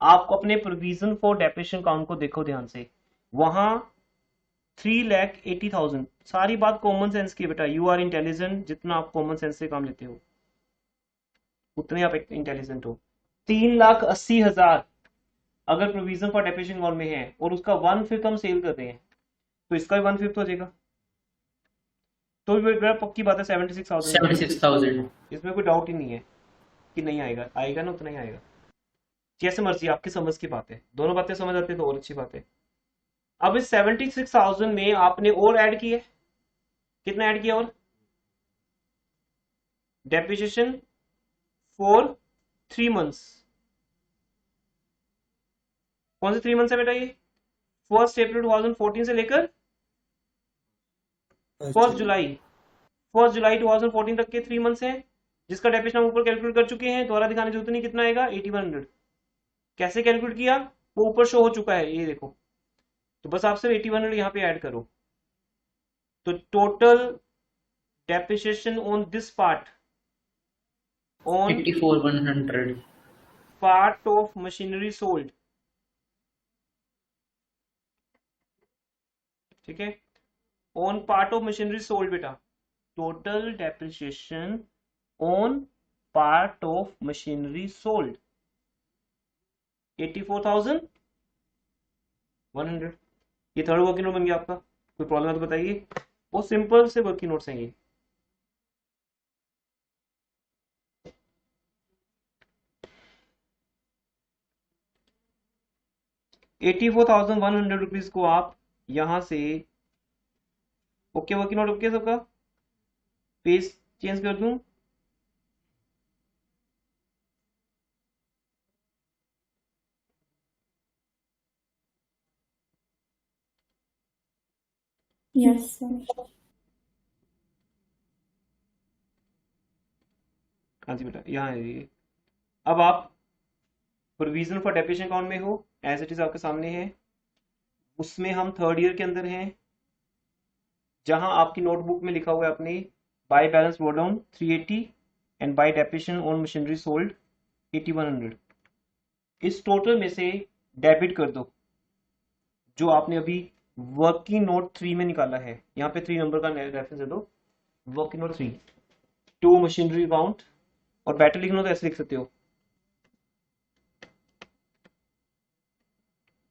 आपको अपने प्रोविजन फॉर डेप्रिसिएशन काउंट को देखो ध्यान से, वहां 3,80,000। सारी बात कॉमन सेंस की बेटा, यू आर इंटेलिजेंट, जितना आप कॉमन सेंस से काम लेते हो उतने आप इंटेलिजेंट हो। 3,80,000 अगर प्रोविजन फॉर डेप्रिसिएशन काउंट में है और उसका 1/5 हम सेल कर रहे हैं, तो इसका भी 1/5 हो जाएगा। तो भी पक्की बात है 76,000, इसमें कोई डाउट ही नहीं है कि नहीं आएगा, आएगा ना, उतना ही आएगा। जैसे मर्जी, आपकी समझ की बात है, दोनों बातें समझ आती है तो और अच्छी बात है। अब इस 76,000 में आपने और ऐड किया, कितना ऐड किया? और डेप्रिसिएशन फॉर 3 मंथ्स। कौन से 3 मंथ्स है बेटा? ये 1 अप्रैल 2014 से लेकर 1 जुलाई 2014 तक के 3 मंथ्स हैं, जिसका डेप्रिसिएशन हम ऊपर कैलकुलेट कर चुके हैं, दोबारा दिखाने की जरूरत नहीं। कितना आएगा? 8100। कैसे कैलकुलेट किया वो ऊपर शो हो चुका है, ये देखो। तो बस आप सिर्फ 8100 यहाँ पे ऐड करो, तो total depreciation on this part, on 84,100 part of machinery sold, ठीक है, on part of machinery sold बेटा, total depreciation on part of machinery sold 84,100। ये थर्ड वर्किंग नोट बन गया आपका। कोई प्रॉब्लम है तो बताइए, बहुत सिंपल से वर्किंग नोट्स हैं ये। ₹84,100 को आप यहां से, ओके वर्किंग नोट ओके सबका, पेज चेंज कर दूं, Yes, sir. हाँ जी बेटा, यहाँ है ये। अब आप प्रोविजन फॉर डेप्रिसिएशन अकाउंट में हो, एज इट इज आपके सामने है। उसमें हम थर्ड ईयर के अंदर हैं, जहां आपकी नोटबुक में लिखा हुआ है अपने by balance brought down 380 and bye depreciation on machinery sold 8100। इस टोटल में से डेबिट कर दो जो आपने अभी वर्किंग नोट 3 में निकाला है। यहाँ पे 3 नंबर का रेफरेंस दे दो, working note 3 to machinery account, और बेटर लिखना तो ऐसे लिख सकते हो,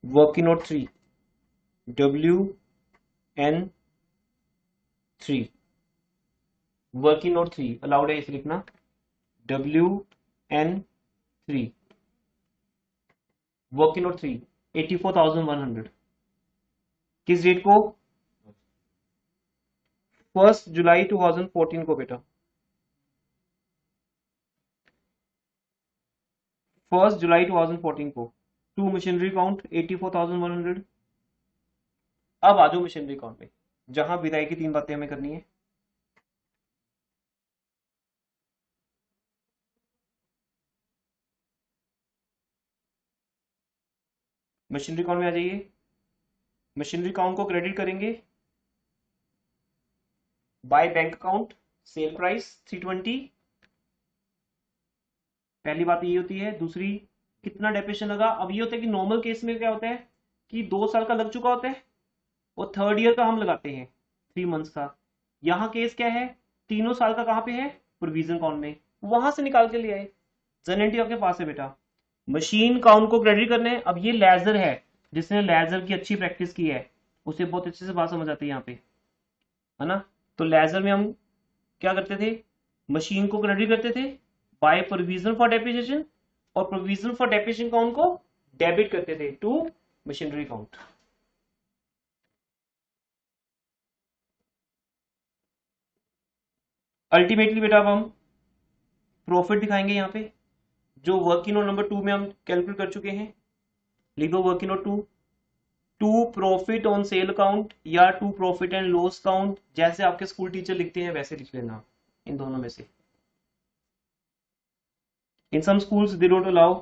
working note 3 WN3, working note 3 allowed है इसे लिखना WN3, वर्किंग नोट 3 84,100। किस डेट को? 1 जुलाई 2014 को बेटा, 1 जुलाई 2014 को। To machinery account 84,100। अब आ जाओ मशीनरी अकाउंट में, जहां विदाई की 3 बातें हमें करनी है। मशीनरी अकाउंट में आ जाइए। मशीनरी अकाउंट को क्रेडिट करेंगे bye bank account, sale price 320। पहली बात ये होती है। दूसरी, कितना डेप्रिसिएशन लगा। अब ये होता है कि नॉर्मल केस में क्या होता है कि 2 साल का लग चुका होता है और थर्ड ईयर का हम लगाते हैं 3 मंथ्स का। यहाँ केस क्या है, 3 साल का कहाँ पे है, प्रोविजन अकाउंट में, वहां से निकाल के ले आए। जनरेटिव आपके पास है बेटा। मशीन अकाउंट को क्रेडिट करने है। अब ये लेजर है, जिसने लेजर की अच्छी प्रैक्टिस की है उसे बहुत अच्छे से बात समझ आती है यहाँ पे, है ना। तो लेजर में हम क्या करते थे, मशीन को क्रेडिट करते थे बाय प्रोविजन फॉर डेप्रिसिएशन, और प्रोविजन फॉर डेप्रिसिएशन अकाउंट को डेबिट करते थे टू मशीनरी अकाउंट। अल्टीमेटली बेटा अब हम प्रॉफिट दिखाएंगे यहाँ पे, जो वर्किंग नोट नंबर 2 में हम कैलकुलेट कर चुके हैं। लिख दो working note 2, to profit on sale account या to profit and loss account, जैसे आपके स्कूल टीचर लिखते हैं वैसे लिख लेना, इन दोनों में से। In some schools they don't allow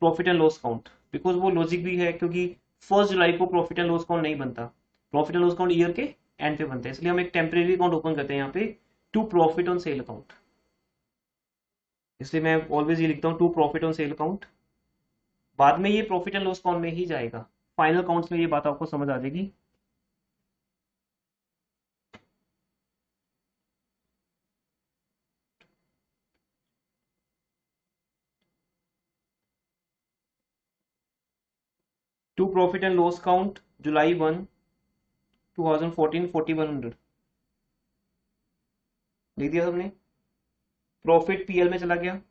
profit and loss account, because वो लॉजिक भी है, क्योंकि 1 जुलाई को प्रॉफिट एंड लॉस अकाउंट नहीं बनता। Profit and loss account year के एंड पे बनता है, इसलिए हम एक टेम्परेरी अकाउंट ओपन करते हैं यहाँ पे, to profit on sale account. इसलिए मैं ऑलवेज ये लिखता हूँ to profit on sale account. बाद में ये प्रॉफिट एंड लॉस अकाउंट में ही जाएगा, फाइनल अकाउंट्स में ये बात आपको समझ आ जाएगी। To profit and loss account जुलाई 1 2014 4100 लिख दिया सबने। प्रॉफिट पीएल में चला गया,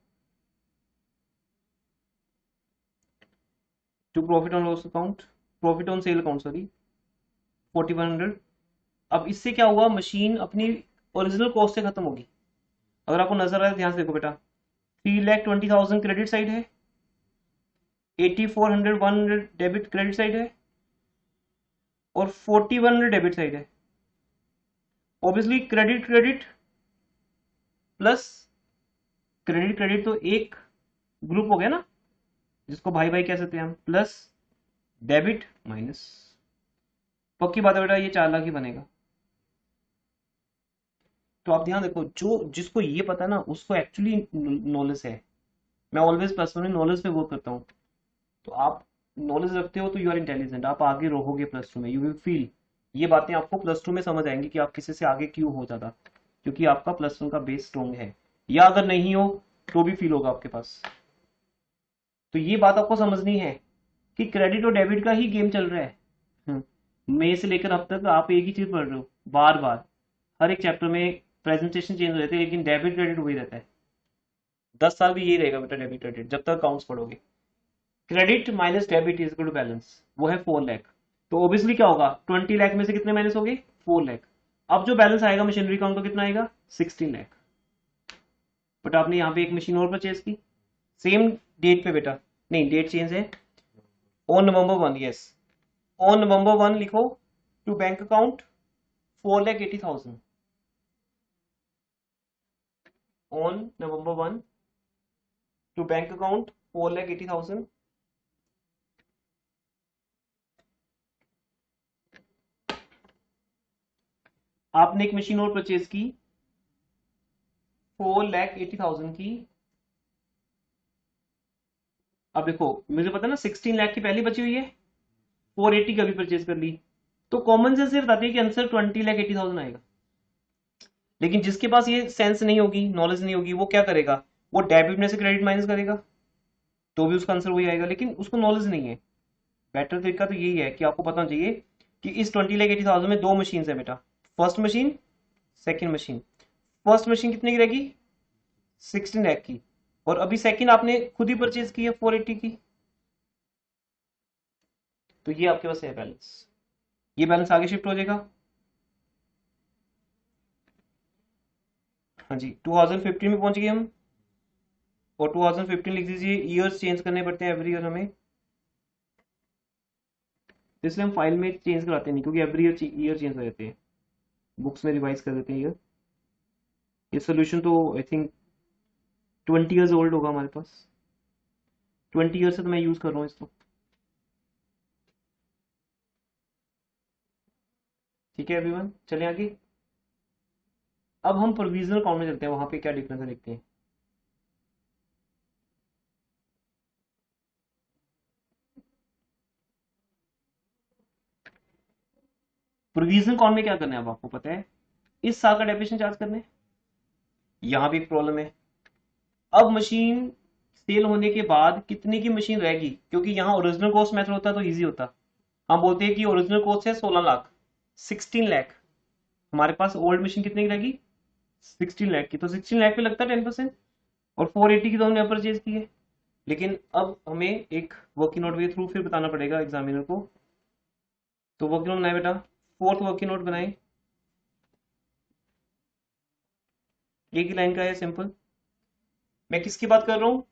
to profit on loss account, profit on sale account sorry 4100। अब इससे क्या हुआ, मशीन अपनी ओरिजिनल कॉस्ट से खत्म होगी। अगर आपको नजर आए ध्यान से देखो बेटा, 3,20,000 क्रेडिट साइड है, 8400 100 डेबिट क्रेडिट साइड है, और 4100 डेबिट साइड है। Obviously credit credit plus credit credit तो एक ग्रुप हो गया ना, जिसको भाई भाई कह सकते हैं हम, प्लस डेबिट माइनस। पक्की बात है बेटा, ये 4 लाख ही बनेगा। तो आप ध्यान देखो, जो जिसको ये पता है ना उसको एक्चुअली नॉलेज है। मैं ऑलवेज पर्सनली नॉलेज पे वर्क करता हूँ। तो आप नॉलेज रखते हो तो यू आर इंटेलिजेंट, आप आगे रहोगे प्लस 2 में, यू विल फील। ये बातें आपको प्लस 2 में समझ आएंगी कि आप किसी से आगे क्यों हो ज्यादा, क्योंकि आपका प्लस 1 का बेस स्ट्रॉन्ग है, या अगर नहीं हो तो भी फील होगा आपके पास। तो ये बात आपको समझनी है कि क्रेडिट और डेबिट का ही गेम चल रहा है। मई से लेकर अब तक आप एक ही चीज पढ़ रहे हो, बार बार हर एक चैप्टर में प्रेजेंटेशन चेंज हो जाते हैं, लेकिन डेबिट क्रेडिट वही रहता है। 10 साल भी यही रहेगा बेटा, डेबिट क्रेडिट, जब तक अकाउंट्स पढ़ोगे। Credit minus debit is equal to balance, वो है 4 लाख। तो ऑब्वियसली क्या होगा, 20 लाख में से कितने माइनस हो गए, 4 लाख। अब जो बैलेंस आएगा मशीनरी अकाउंट का कितना आएगा, 16 लाख। बट आपने यहाँ पे एक मशीन और परचेज की सेम डेट पे बेटा, नहीं डेट चेंज है, on November 1, yes on November 1 लिखो, to bank account 4,80,000 on November 1 to bank account 4,80,000. आपने एक मशीन और परचेज की 4,80,000 की। अब देखो मुझे पता है ना 16 लाख की पहली बची हुई है, 480 का भी परचेज कर ली, तो कॉमन सेंस से बताते हैं कि आंसर 20,80,000 आएगा। लेकिन जिसके पास ये सेंस नहीं होगी, नॉलेज नहीं होगी, वो क्या करेगा, वो डेबिट में से क्रेडिट माइनस करेगा तो भी उसका आंसर वही आएगा, लेकिन उसको नॉलेज नहीं है। बेटर तरीका तो यही है कि आपको पता चाहिए कि इस 20,80,000 में दो मशीन है बेटा, first machine second machine. First machine कितने की रहेगी, 16 लाख की, और अभी सेकंड आपने खुद ही परचेज की है 480 की, तो ये आपके पास है बैलेंस। ये बैलेंस आगे शिफ्ट हो जाएगा। हाँ जी 2015 में पहुंच गए हम, और 2015 लिख दीजिए, ईयर्स चेंज करने पड़ते हैं एवरी ईयर हमें, इसलिए हम फाइल में चेंज कराते नहीं, क्योंकि एवरी ईयर चेंज हो जाते हैं, बुक्स में रिवाइज कर देते हैं ईयर। ये सोल्यूशन तो आई थिंक 20 ईयर्स ओल्ड होगा हमारे पास, 20 ईयर से तो मैं यूज कर रहा हूँ इसको। ठीक है एवरीवन, चलें आगे। अब हम प्रोविजनल अकाउंट में चलते हैं, वहां पे क्या डिफरेंस है देखते हैं। प्रोविजनल अकाउंट में क्या करना है अब आपको पता है, इस साल का डेप्रिसिएशन चार्ज करना है। यहां भी एक प्रॉब्लम है, अब मशीन सेल होने के बाद कितने की मशीन रहेगी, क्योंकि यहाँ ओरिजिनल कॉस्ट मेथड होता तो इजी होता। हम बोलते हैं कि ओरिजिनल कॉस्ट है 16 लाख, 16 लाख, हमारे पास ओल्ड मशीन कितने की रहेगी 16 लाख की, तो 16 लाख पे लगता है 10%, और 480 की तो हमने परचेज की है। लेकिन अब हमें एक वर्किंग नोट के थ्रू फिर बताना पड़ेगा एग्जामिनर को, तो वर्किंग नोट बनाए बेटा, फोर्थ वर्किंग नोट बनाए, एक ही लाइन का है सिंपल। मैं किसकी बात कर रहा हूं,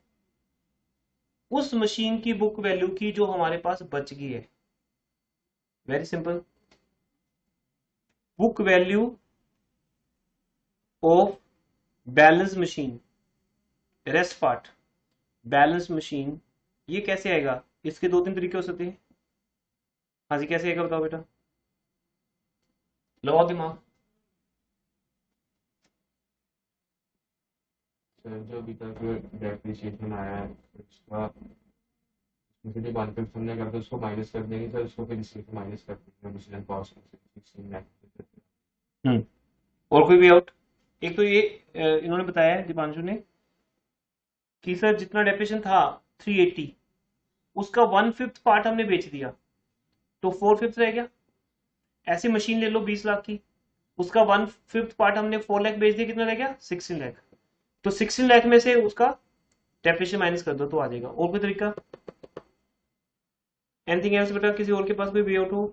उस मशीन की बुक वैल्यू की जो हमारे पास बच गई है, very simple, book value of balance machine, rest part balance machine, ये कैसे आएगा, इसके दो तीन तरीके हो सकते हैं। हाँ जी कैसे आएगा बताओ बेटा, लगाओ दिमाग। सर जो अभी तक डेप्रिसिएशन आया है उसका, उसमें से जो 1/5 हमने कर दिया उसको माइनस कर देंगे सर, उसको फिर इससे माइनस कर देंगे ओरिजिनल कॉस्ट में से 16 लाख। और कोई भी आउट, एक तो ये इन्होंने बताया है दीपांशु ने कि सर जितना डेप्रिसिएशन था 380, उसका 1/5 पार्ट हमने बेच दिया तो 4/5 रह गया। ऐसी मशीन ले लो 20 लाख की, उसका 1/5 पार्ट हमने 4 लाख बेच दिया, कितना रह गया 16 लाख, तो 16 लाख में से उसका डेप्रिसिएशन माइनस कर दो तो आ जाएगा। और कोई तरीका, एनीथिंग एल्स बेटा, किसी और के पास कोई वे आउट हो।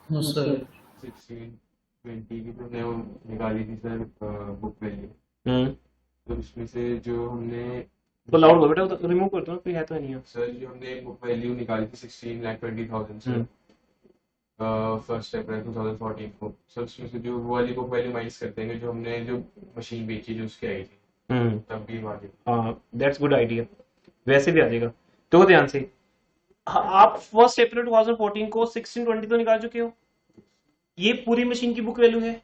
No sir. 1620 की तो हमने वो निकाली थी सर बुक वैल्यू, तो उसमें से जो हमने, तो लाउड बोल बेटा, तो रिमूव कर दो ना, कोई है तो नहीं है। सर जो हमने बुक वैल्यू निकाली थी 16,20,000 सर, फर्स्ट अप्रैल 2014 को, सर उसमें से जो वो वाली बुक वैल्यू माइनस कर देंगे जो हमने जो मशीन बेची जो उसकी आई थी, तब भी आ जाएगी। हाँ दैट्स गुड आइडिया, वैसे भी आ जाएगा। तो ध्यान से, आप 1 अप्रैल 2014 को 1620 तो निकाल चुके हो, ये पूरी मशीन की बुक वैल्यू है,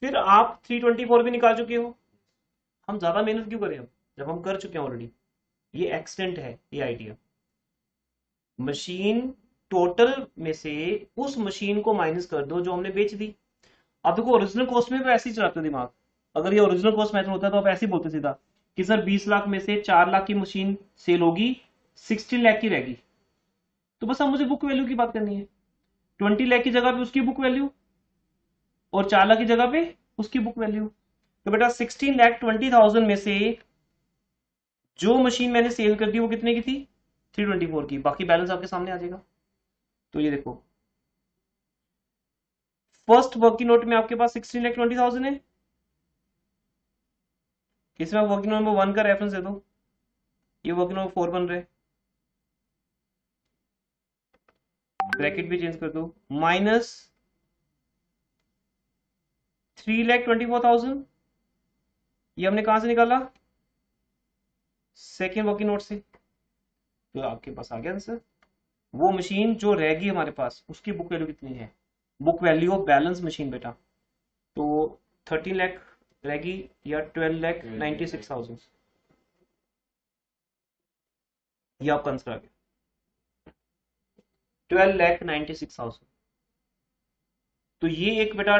फिर आप 324 भी निकाल चुके हो। हम ज्यादा मेहनत क्यों करें अब जब हम कर चुके हैं ऑलरेडी, ये एक्सीडेंट है ये आइडिया। मशीन टोटल में से उस मशीन को माइनस कर दो जो हमने बेच दी। अब देखो ओरिजिनल कॉस्ट में ऐसे ही चलाते हो दिमाग, अगर ये ओरिजिनल कॉस्ट मेथड होता तो आप ऐसे ही बोलते सीधा कि सर 20 लाख में से 4 लाख की मशीन सेल होगी, 16 लाख की रहेगी, तो बस अब मुझे बुक वैल्यू की बात करनी है, 20 लाख की जगह पे उसकी बुक वैल्यू और 4 लाख की जगह पे उसकी बुक वैल्यू। तो बेटा 16,20,000 में से जो मशीन मैंने सेल कर दी वो कितने की थी 324 की, बाकी बैलेंस आपके सामने आ जाएगा। तो ये देखो फर्स्ट वर्किंग नोट में आपके पास 16,20,000 है, इसमें आप वर्किंग नोट नंबर 1 का रेफरेंस दे दो, ये वर्किंग नोट 4 बन रहे, ब्रैकेट भी चेंज कर दो, माइनस 3,24,000, ये हमने कहां से निकाला? सेकेंड वर्किंग नोट से। तो आपके पास आ गया आंसर। वो मशीन जो रहेगी हमारे पास उसकी बुक वैल्यू कितनी है? Book value of balance machine बेटा, तो 13 लाख रहेगी या 12,96,000? ये आपका आंसर आ गया 12,96,000। तो ये एक बेटा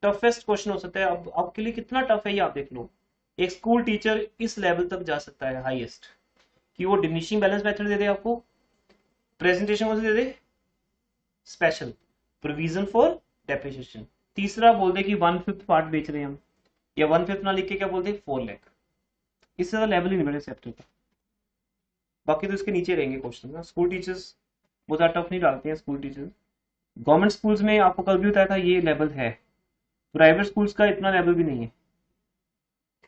टफेस्ट क्वेश्चन हो सकता है। अब आपके लिए कितना टफ है ये आप देख लो। एक स्कूल टीचर इस लेवल तक जा सकता है हाईएस्ट कि वो डिमिनिशिंग बैलेंस मेथड दे दे आपको, प्रेजेंटेशन को दे दे स्पेशल, प्रोविजन फॉर डेप्रिसिएशन, तीसरा बोल दे कि 1/5 पार्ट बेच रहे हैं हम, या 1/5 ना लिख के क्या बोल दे 4 लाख। इससे ज्यादा लेवल ही नहीं बढ़े चैप्टर का। बाकी तो इसके नीचे रहेंगे क्वेश्चन ना। स्कूल टीचर्स बहुत ज्यादा टफ नहीं डालते हैं स्कूल टीचर्स। गवर्नमेंट स्कूल्स में आपको कल भी बताया था ये लेवल है, प्राइवेट स्कूल्स का इतना लेवल भी नहीं है,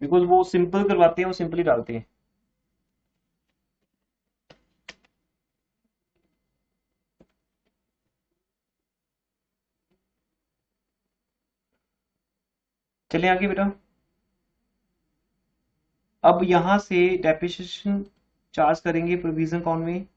बिकॉज वो सिंपल करवाते हैं, वो सिंपल ही डालते हैं। चलिए आगे बेटा। अब यहां से डेप्रिसिएशन चार्ज करेंगे प्रोविजन अकाउंट में।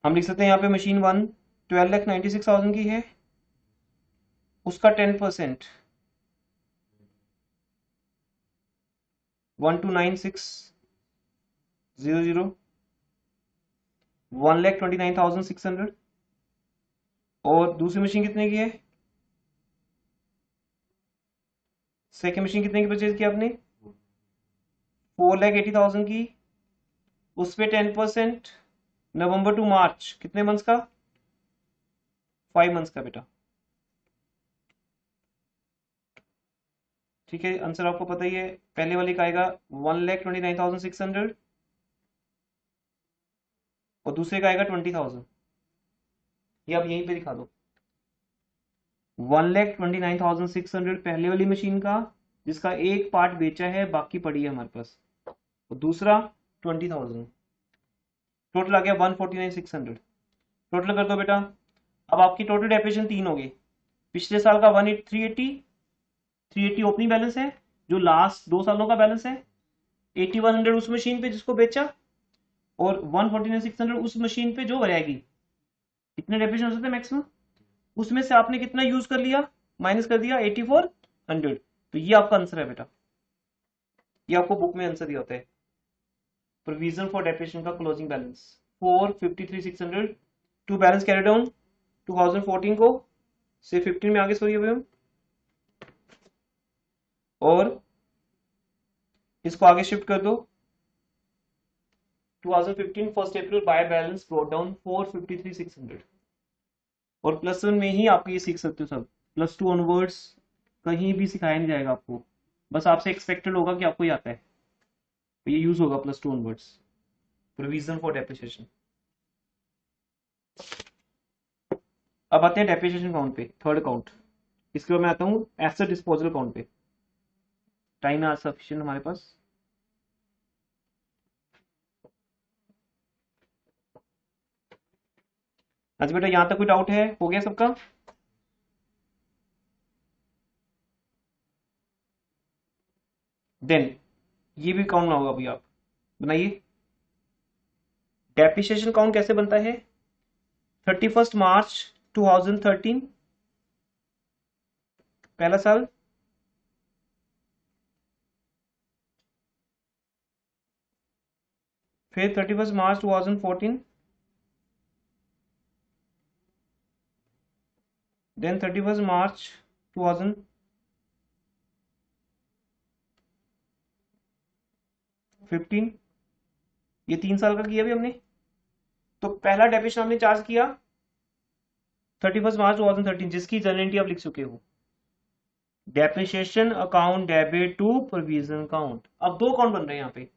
हम लिख सकते हैं यहाँ पे मशीन 1 12,96,000 की है, उसका 10% 1,29,600 1,29,600। और दूसरी मशीन कितने की है? सेकेंड मशीन कितने की परचेज की आपने? 4,80,000 की, उस पे 10% नवंबर टू मार्च, कितने मंथ्स का? 5 मंथ्स का बेटा। ठीक है, आंसर आपको पता ही है। पहले वाले का आएगा 1,29,600 और दूसरे का आएगा 20,000। ये आप यहीं पे दिखा दो। 1,29,600 पहले वाली मशीन का, जिसका एक पार्ट बेचा है, बाकी पड़ी है हमारे पास, और दूसरा 20,000। टोटल आ गया 149,600। टोटल कर दो बेटा। अब आपकी टोटल डेप्रिसिएशन 3 हो गए। पिछले साल का 380 ओपनिंग बैलेंस है, जो लास्ट 2 सालों का बैलेंस है। 8100 उस मशीन पे जिसको बेचा, और 149,600 उस मशीन पे जो रहेगी। कितने डेप्रिसिएशन हो सकते हैं मैक्सिमम? उसमें से आपने कितना यूज कर लिया, माइनस कर दिया 8400। तो ये आपका आंसर है बेटा। ये आपको बुक में आंसर दिया होता है। प्रोविजन फॉर डेप्रिसिएशन का closing balance 453,600 to balance carry down 2014 को से 15 में आगे सॉरी अभी हम, और इसको आगे शिफ्ट कर दो 2015 first April by balance brought down 453,600। और +1 में ही आप ये सीख सकते हो सब। +2 ऑनवर्ड्स कहीं भी सिखाया नहीं जाएगा आपको, बस आपसे एक्सपेक्टेड होगा कि आपको ये आता है, तो ये यूज होगा +2 ऑनवर्ड्स। Provision for depreciation. अब आते हैं डेप्रिसिएशन अकाउंट पे, थर्ड अकाउंट। इसके बाद मैं आता हूँ एसेट डिस्पोजल अकाउंट पे। टाइम है सफिशिएंट हमारे पास। अच्छा बेटा, यहां तक कोई डाउट है? हो गया सबका? देन ये भी काउंट ना होगा अभी, आप बनाइए। डेप्रिसिएशन काउंट कैसे बनता है? 31 मार्च 2013 पहला साल, फिर 31 मार्च 2014, देन 31 मार्च 2015। ये 3 साल का किया भी हमने। तो पहला डेप्रिसिएशन हमने चार्ज किया 31 मार्च 2013, जिसकी जनरल आप लिख चुके हो। Depreciation account debit to provision account. अब 2 अकाउंट बन रहे हैं यहाँ पे।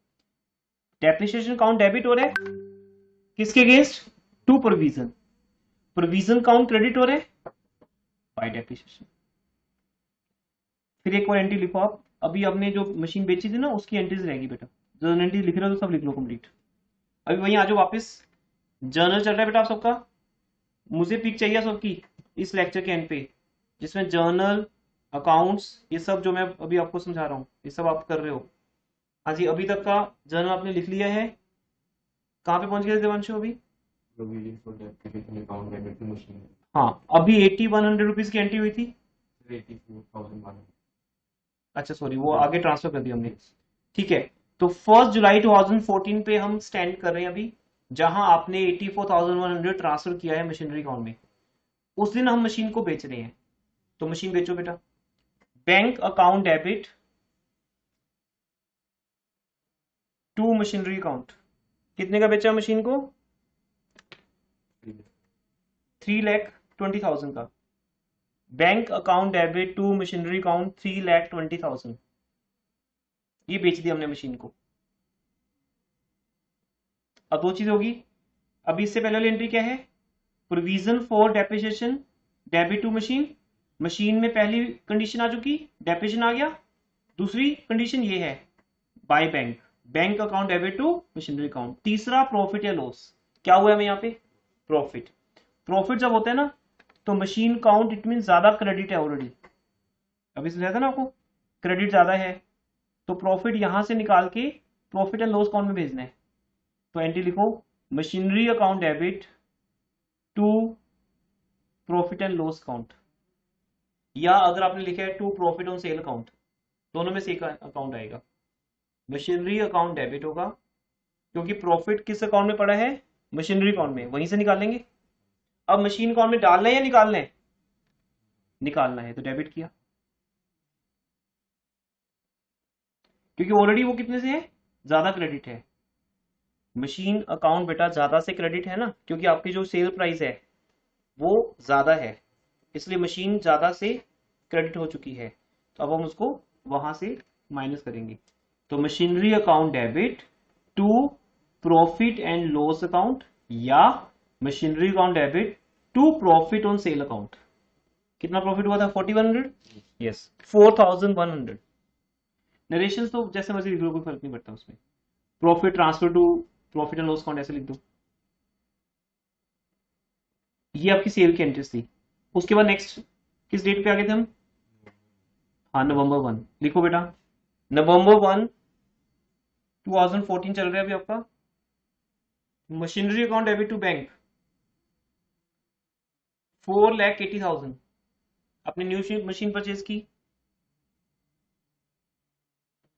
डेप्रिसिएशन अकाउंट डेबिट हो रहा है किसके against? To provision. Provision account credit हो रहे हैं बाय डेप्रिसिएशन। फिर एक और एंट्री लिखो आप, अभी आपने जो मशीन बेची थी ना उसकी एंट्रीज रहेगी बेटा। जर्नल एंट्रीज लिख रहे हो तो सब लिख लो कंप्लीट। अभी वहीं आ जाओ वापस। जर्नल चल रहा है बेटा आप सबका, मुझे पिक चाहिए सबकी इस लेक्चर के एंड पे, जिसमें जर्नल, अकाउंट्स, ये सब जो मैं अभी आपको समझा रहा हूँ ये सब आप कर रहे हो। हाँ जी, अभी तक का जर्नल आपने लिख लिया है। कहाँ पे पहुंच गए देवांशु अभी? provision for depreciation account debit to machine हाँ, अभी 8100 रुपीज की एंट्री हुई थी। 84,100। अच्छा सॉरी, वो आगे ट्रांसफर कर दिया हमने। ठीक है, तो 1 जुलाई 2014 पे हम स्टैंड कर रहे हैं अभी, जहां आपने 84,100 ट्रांसफर किया है मशीनरी अकाउंट में, उस दिन हम मशीन को बेच रहे हैं। तो मशीन बेचो बेटा। Bank account debit to machinery account, कितने का बेचा मशीन को? 3,20,000 का। Bank account debit to machinery account 3,20,000, ये बेच दिया हमने मशीन को। अब दो चीज होगी। अभी इससे पहले वाली एंट्री क्या है? Provision for depreciation debit to machine. Machine में पहली कंडीशन आ चुकी, डेप्रिसिएशन आ गया। दूसरी कंडीशन ये है by bank, bank account debit to machinery account. तीसरा प्रॉफिट या लॉस। क्या हुआ है यहाँ पे? प्रॉफिट। प्रॉफिट जब होता है ना तो मशीन काउंट, इट मीन ज्यादा क्रेडिट है ऑलरेडी। अभी समझाया था ना आपको, क्रेडिट ज्यादा है तो प्रॉफिट यहां से निकाल के प्रॉफिट एंड लॉस अकाउंट में भेजना है। तो एंट्री लिखो, machinery account debit to profit and loss account, या अगर आपने लिखा है to profit on sale account, दोनों में से एक अकाउंट आएगा। मशीनरी अकाउंट डेबिट होगा क्योंकि प्रॉफिट किस अकाउंट में पड़ा है? मशीनरी अकाउंट में, वहीं से निकालेंगे। अब मशीन अकाउंट में डालना है या निकालना है? निकालना है, तो डेबिट किया, क्योंकि ऑलरेडी वो कितने से है? ज्यादा क्रेडिट है। मशीन अकाउंट बेटा ज्यादा से क्रेडिट है ना, क्योंकि आपकी जो सेल प्राइस है वो ज्यादा है, इसलिए मशीन ज्यादा से क्रेडिट हो चुकी है। तो अब हम उसको वहां से माइनस करेंगे। तो machinery account debit to profit and loss account, या machinery account debit to profit on sale account. कितना प्रॉफिट हुआ था? 4100। यस, 4100। नरेशन तो जैसे मर्जी लिख लो, कोई फर्क नहीं पड़ता उसमें। Profit transfer to profit and loss account ऐसे लिख दो। ये आपकी सेल की एंट्रीज थी। उसके बाद नेक्स्ट किस डेट पे आ गए थे हम? हाँ, नवंबर 1 लिखो बेटा। नवंबर 1 2014 चल रहा है अभी आपका। Machinery account debit to bank 4,80,000, आपने न्यू मशीन परचेज की।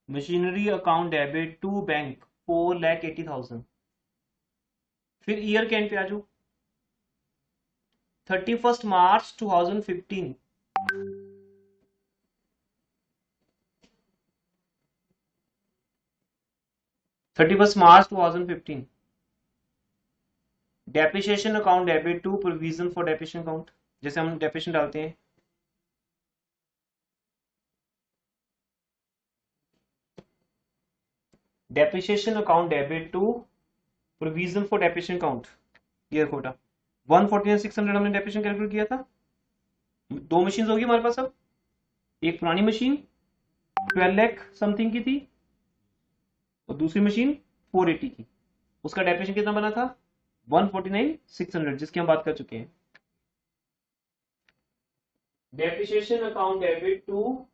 Machinery account debit to bank 4,80,000। फिर ईयर के एंड पे आ जाओ, 31 March 2015। March 2015, depreciation account debit to provision for depreciation account, जैसे हम डेप्रिसिएशन डालते हैं। Depreciation account debit to provision for depreciation account, ये कोटा 149,600 हमने डेप्रिसिएशन कैलकुलेट किया था। दो मशीन होगी हमारे पास अब, एक पुरानी मशीन 12 लाख समथिंग की थी और दूसरी मशीन 480 की। उसका डेप्रिसिएशन कितना बना था? 149,600, जिसकी हम बात कर चुके हैं। Depreciation account debit to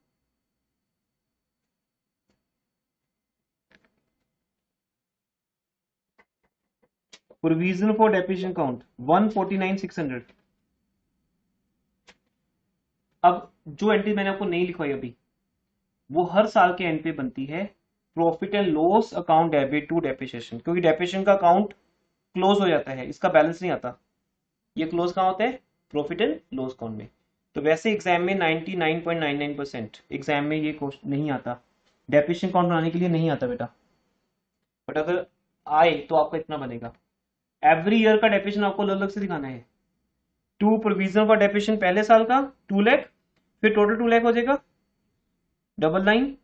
provision for depreciation account 149,600। अब जो एंट्री मैंने आपको नहीं लिखवाई अभी, वो हर साल के एंड पे बनती है। Profit and loss account debit to depreciation, क्योंकि डेप्रिसिएशन का अकाउंट क्लोज हो जाता है, इसका बैलेंस नहीं आता। ये क्लोज कहाँ होता है? प्रॉफिट एंड लॉस अकाउंट में। तो वैसे एग्जाम में 99.99% एग्जाम में ये क्वेश्चन नहीं आता, डेप्रिसिएशन अकाउंट बनाने के लिए नहीं आता बेटा। बट अगर आए तो आपका इतना बनेगा। एवरी ईयर का डेप्रिसिएशन आपको अलग अलग से दिखाना है। टू प्रोविजन फॉर डेप्रिसिएशन पहले साल का 2 लाख, फिर टोटल 2 लाख हो जाएगा, डबल लाइन,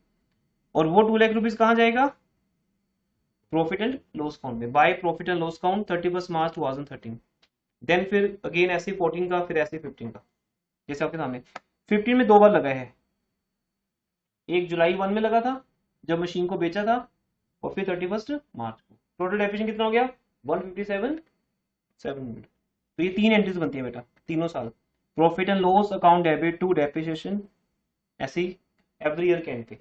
और वो 2 लाख रुपीज कहाँ जाएगा? प्रॉफिट एंड लॉस अकाउंट में, by profit and loss account 31 March 2013। Then फिर अगेन ऐसे 14 का, फिर ऐसे 15 का, जैसे आपके सामने 15 में 2 बार लगा है। 1 जुलाई 1 में लगा था जब मशीन को बेचा था, और फिर 31 मार्च को। टोटल डेप्रिसिएशन कितना हो गया? 157,700। तो ये 3 एंट्रीज बनती है बेटा तीनों साल। Profit and loss account debit to depreciation, ऐसे ही एवरी ईयर के एंड पे।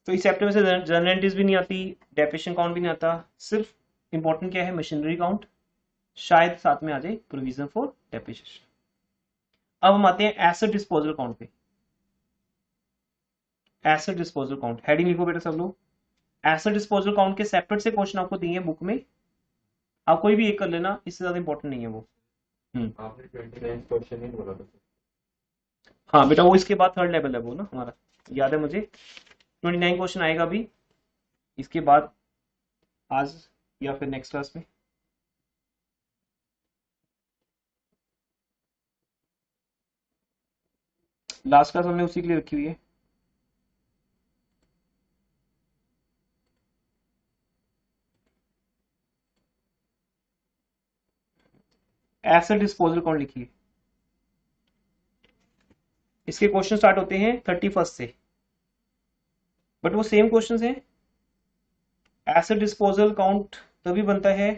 तो इस चैप्टर में से जनरल एंट्रीज भी नहीं आती, डेप्रिसिएशन काउंट भी नहीं आता, सिर्फ इंपॉर्टेंट क्या है, मशीनरी काउंट, शायद साथ में आ जाए प्रोविजन फॉर डेप्रिसिएशन। अब हम आते हैं एसेट डिस्पोजल काउंट पे। एसेट डिस्पोजल काउंट, हेडिंग लिखो बेटा सब लोग। एसेट डिस्पोजल काउंट के सेपरेट से क्वेश्चन आपको दिए हैं बुक में, आप कोई भी एक कर लेना, इससे ज्यादा इंपॉर्टेंट नहीं है वो। आपने 29 क्वेश्चन ही बोला था। हाँ बेटा, वो इसके बाद थर्ड लेवल है वो ना हमारा, याद है मुझे। 29 क्वेश्चन आएगा अभी इसके बाद, आज या फिर नेक्स्ट क्लास में। लास्ट क्लास हमने उसी के लिए रखी हुई है। एसेट डिस्पोजल काउंट लिखिए। इसके क्वेश्चन स्टार्ट होते हैं 31 से, बट वो सेम क्वेश्चन हैं। एसेट डिस्पोजल काउंट तभी बनता है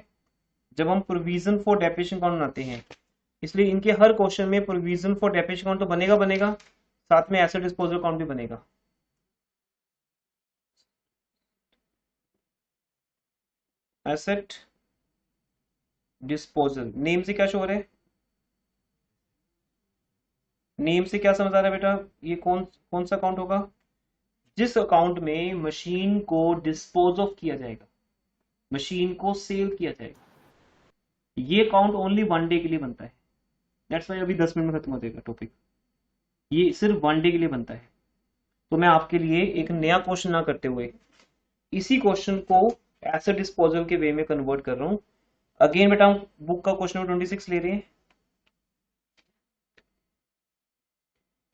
जब हम प्रोविजन फॉर डेप्रिसिएशन काउंट बनाते हैं, इसलिए इनके हर क्वेश्चन में प्रोविजन फॉर डेप्रिसिएशन काउंट तो बनेगा, साथ में एसेट डिस्पोजल काउंट भी बनेगा। एसेट डिस्पोजल, नेम से क्या शो हो रहा है? नेम से क्या समझ आ रहा है बेटा? ये कौन कौन सा अकाउंट होगा? जिस अकाउंट में मशीन को डिस्पोज ऑफ किया जाएगा, मशीन को सेल किया जाएगा, ये अकाउंट ओनली 1 डे के लिए बनता है। दैट्स वाई अभी 10 मिनट में खत्म हो जाएगा टॉपिक, ये सिर्फ 1 डे के लिए बनता है। तो मैं आपके लिए एक नया क्वेश्चन ना करते हुए इसी क्वेश्चन को एसेट डिस्पोजल के वे में कन्वर्ट कर रहा हूं। अगेन बेटा हम बुक का क्वेश्चन नंबर 26 ले रहे हैं।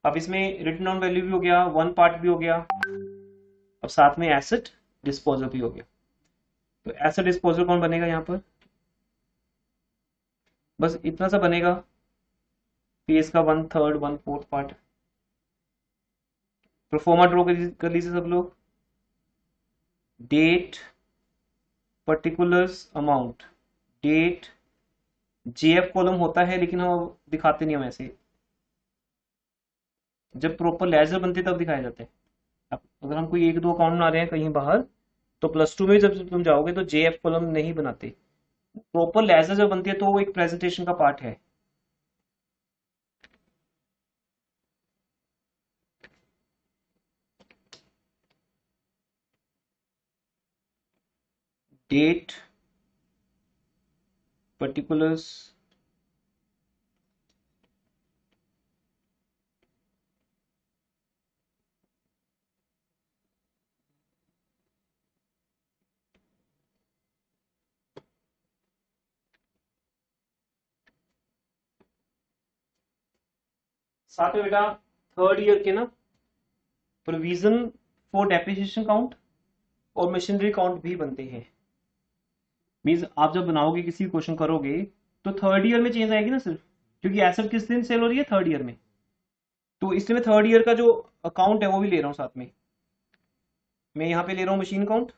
अब इसमें रिटन डाउन वैल्यू भी हो गया, 1 पार्ट भी हो गया, अब साथ में एसेट डिस्पोजल भी हो गया। तो एसेट डिस्पोजल कौन बनेगा यहाँ पर? बस इतना सा बनेगा, पेज का 1/3 1/4 पार्ट। प्रोफोर्मा ड्रॉ कर लीजिए सब लोग। Date, particulars, amount. Date JF column होता है, लेकिन हम दिखाते नहीं हम ऐसे, जब प्रॉपर लेजर बनते तब दिखाया जाता है। अब अगर हम कोई 1-2 अकाउंट बना रहे हैं कहीं बाहर, तो +2 में जब तुम जाओगे तो जेएफ कॉलम नहीं बनाते, प्रॉपर लेजर जब बनती है तो वो एक प्रेजेंटेशन का पार्ट है। डेट, पर्टिकुलर्स, साथ में बेटा थर्ड ईयर के ना प्रोविजन फॉर डेप्रिसिएशन काउंट और मशीनरी काउंट भी बनते हैं। मीन्स आप जब बनाओगे, किसी क्वेश्चन करोगे, तो थर्ड ईयर में चेंज आएगी ना सिर्फ, क्योंकि एसेट किस दिन सेल हो रही है? थर्ड ईयर में। तो इसलिए मैं थर्ड ईयर का जो अकाउंट है वो भी ले रहा हूँ साथ में। मैं यहाँ पे ले रहा हूँ मशीन काउंट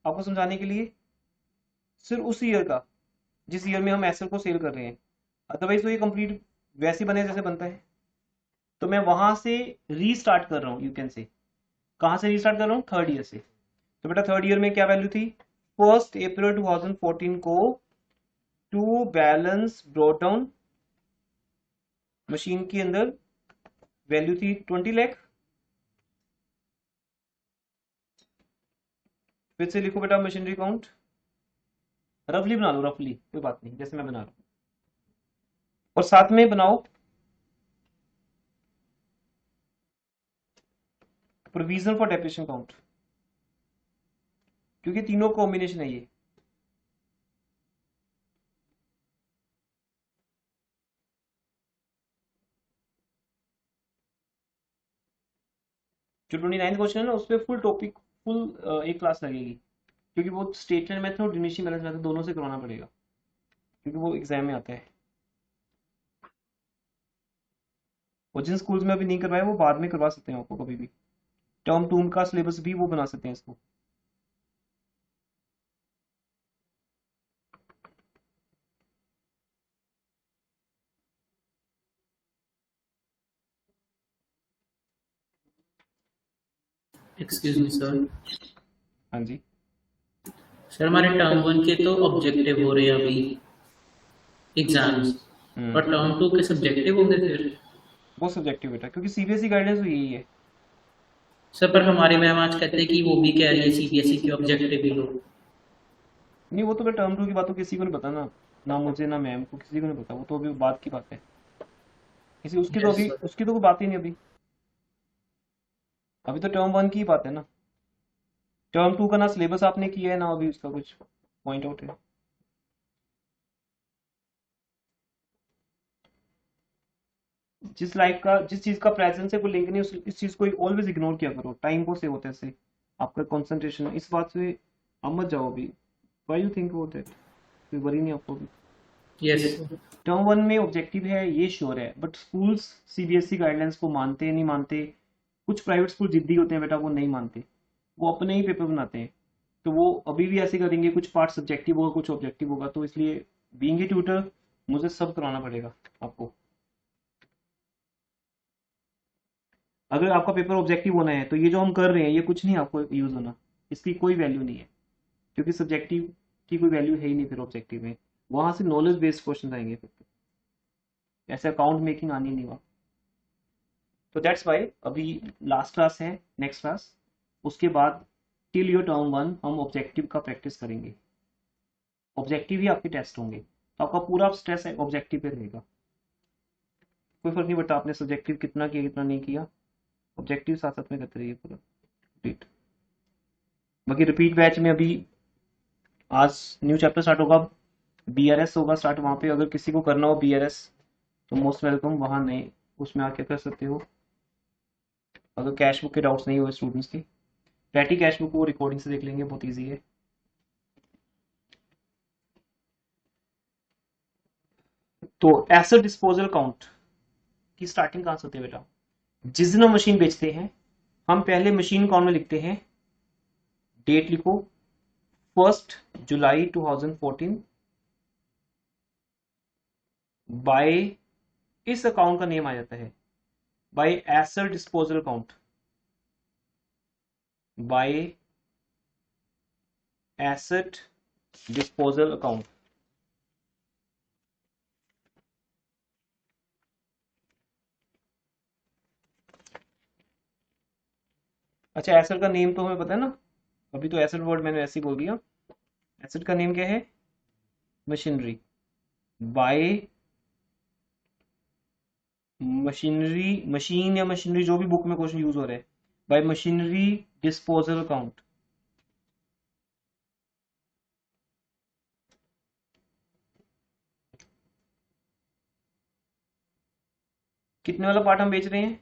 आपको समझाने के लिए, सिर्फ उस ईयर का जिस ईयर में हम एसेट को सेल कर रहे हैं, अदरवाइज तो ये कंप्लीट वैसे बने जैसे बनता है। तो मैं वहां से रीस्टार्ट कर रहा हूँ, यू कैन से। कहां से रीस्टार्ट कर रहा हूँ? थर्ड ईयर से। तो बेटा थर्ड ईयर में क्या वैल्यू थी? 1 अप्रैल 2014 को to balance brought down, machine के अंदर वैल्यू थी 20 लाख। फिर से लिखो बेटा मशीनरी काउंट, रफली बना लो, रफली कोई बात नहीं, जैसे मैं बना रहा हूं, और साथ में बनाओ प्रोविजन फॉर डेप्रिसिएशन काउंट, क्योंकि तीनों कॉम्बिनेशन है ये। जो 29 क्वेश्चन है ना, उस पर फुल टॉपिक, फुल एक क्लास लगेगी, क्योंकि वो स्टेटमेंट मेथड और डिमिनिशिंग बैलेंस मेथड दोनों से करवाना पड़ेगा, क्योंकि वो एग्जाम में आता है। और जिन स्कूल्स में अभी नहीं करवाया वो बाद में करवा सकते हैं आपको कभी भी। टर्म 2 का सिलेबस भी वो बना सकते हैं इसको। Excuse me sir. हाँ जी। सर हमारे टर्म 1 के तो ऑब्जेक्टिव हो रहे हैं अभी एग्जाम्स, और टर्म 2 के सब्जेक्टिव होंगे फिर? वो सब्जेक्टिव बेटा, क्योंकि सीबीएसई गाइडेंस तो यही है। सर पर हमारी मैम आज कहते हैं कि वो भी कह रही है सीबीएसई के ऑब्जेक्टिव भी लो। नहीं, वो तो मैं टर्म 2 की बात तो किसी को नहीं पता ना, ना मुझे ना मैम को, किसी को नहीं पता। वो तो अभी बात की बात है, किसी उसकी तो यस अभी सर। उसकी तो कोई बात ही नहीं अभी। अभी तो टर्म 1 की ही बात है ना। टर्म 2 का ना सिलेबस आपने किया है ना अभी उसका कुछ पॉइंट आउट है। जिस चीज का प्रेजेंस है कोई लिंक नहीं, इस चीज को ऑलवेज इग्नोर किया करो। टाइम को सेव होता है इससे, आपका कंसंट्रेशन। इस बात से आप मत जाओ अभी। Why you think about that? कोई वरी नहीं आपको अभी। यस टर्म 1 में ऑब्जेक्टिव है ये श्योर है, बट स्कूल्स सीबीएसई गाइडलाइंस को मानते नहीं मानते। कुछ प्राइवेट स्कूल जिद्दी होते हैं बेटा, वो नहीं मानते, वो अपने ही पेपर बनाते हैं। तो वो अभी भी ऐसे करेंगे, कुछ पार्ट सब्जेक्टिव होगा कुछ ऑब्जेक्टिव होगा। तो इसलिए बीइंग ए ट्यूटर मुझे सब कराना पड़ेगा आपको। अगर आपका पेपर ऑब्जेक्टिव होना है तो ये जो हम कर रहे हैं ये कुछ नहीं आपको यूज होना, इसकी कोई वैल्यू नहीं है, क्योंकि सब्जेक्टिव की कोई वैल्यू है ही नहीं फिर ऑब्जेक्टिव में। वहां से नॉलेज बेस्ड क्वेश्चन आएंगे फिर तो। ऐसे अकाउंट मेकिंग आनी नहीं वहाँ। तो दैट्स वाई अभी लास्ट क्लास है, नेक्स्ट क्लास, उसके बाद टिल योर टर्म 1 हम ऑब्जेक्टिव का प्रैक्टिस करेंगे। ऑब्जेक्टिव ही आपके टेस्ट होंगे, तो आपका पूरा स्ट्रेस ऑब्जेक्टिव पे रहेगा। कोई फर्क नहीं पड़ता आपने सब्जेक्टिव कितना किया कितना नहीं किया, ऑब्जेक्टिव साथ साथ में करते रहिए पूरा रिपीट। बाकी रिपीट बैच में अभी आज न्यू चैप्टर स्टार्ट होगा, बीआरएस होगा स्टार्ट। वहाँ पे अगर किसी को करना हो बीआरएस तो मोस्ट वेलकम, वहाँ नहीं उसमें आके कर सकते हो। अगर कैश बुक के डाउट्स नहीं हुए स्टूडेंट्स की, पैटी कैश बुक को रिकॉर्डिंग से देख लेंगे, बहुत ईजी है। तो एसेट डिस्पोजल काउंट की स्टार्टिंग कहाँ से होती है बेटा? जिस दिन हम मशीन बेचते हैं हम पहले मशीन काउंट में लिखते हैं, डेट लिखो 1 जुलाई 2014 बाय, इस अकाउंट का नेम आ जाता है bye asset disposal account, bye asset disposal account. अच्छा, एसेट का नेम तो हमें पता है ना, अभी तो एसेट वर्ड मैंने ऐसे ही बोल दिया। एसेट का नेम क्या है? मशीनरी। बाय मशीनरी, मशीन या मशीनरी जो भी बुक में क्वेश्चन यूज हो रहा है, बाय मशीनरी डिस्पोजल अकाउंट। कितने वाला पार्ट हम बेच रहे हैं?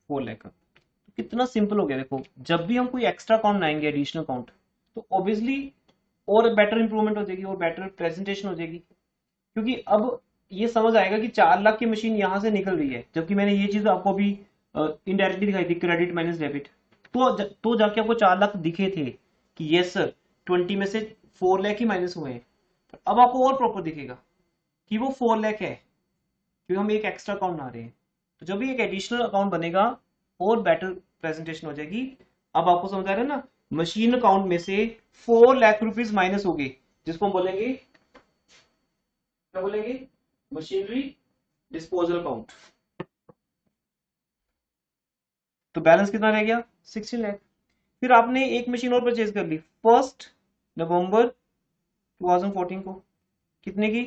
4 लाख का। तो कितना सिंपल हो गया देखो। जब भी हम कोई एक्स्ट्रा अकाउंट बनाएंगे, एडिशनल अकाउंट, तो ऑब्वियसली और बेटर इंप्रूवमेंट हो जाएगी और बेटर प्रेजेंटेशन हो जाएगी। क्योंकि अब ये समझ आएगा कि 4 लाख की मशीन यहां से निकल रही है, जबकि मैंने ये चीज आपको अभी इनडायरेक्टली दिखाई थी, क्रेडिट माइनस डेबिट। तो जाके आपको 4 लाख दिखे थे कि यस सर 20 में से 4 लाख ही माइनस हुए हैं। अब आपको और प्रॉपर दिखेगा कि वो 4 लाख है, क्योंकि हम एक एक्स्ट्रा अकाउंट बना रहे हैं। तो जब भी एक एडिशनल अकाउंट बनेगा और बेटर प्रेजेंटेशन हो जाएगी। अब आपको समझ आ रहा है ना, मशीन अकाउंट में से 4 लाख रुपीज माइनस हो गए, जिसको हम बोलेंगे, क्या बोलेंगे? Machinery disposal account. तो बैलेंस कितना रह गया? 16 लाख। फिर आपने एक मशीन और परचेज कर ली 1 नवंबर 2014 को, कितने की?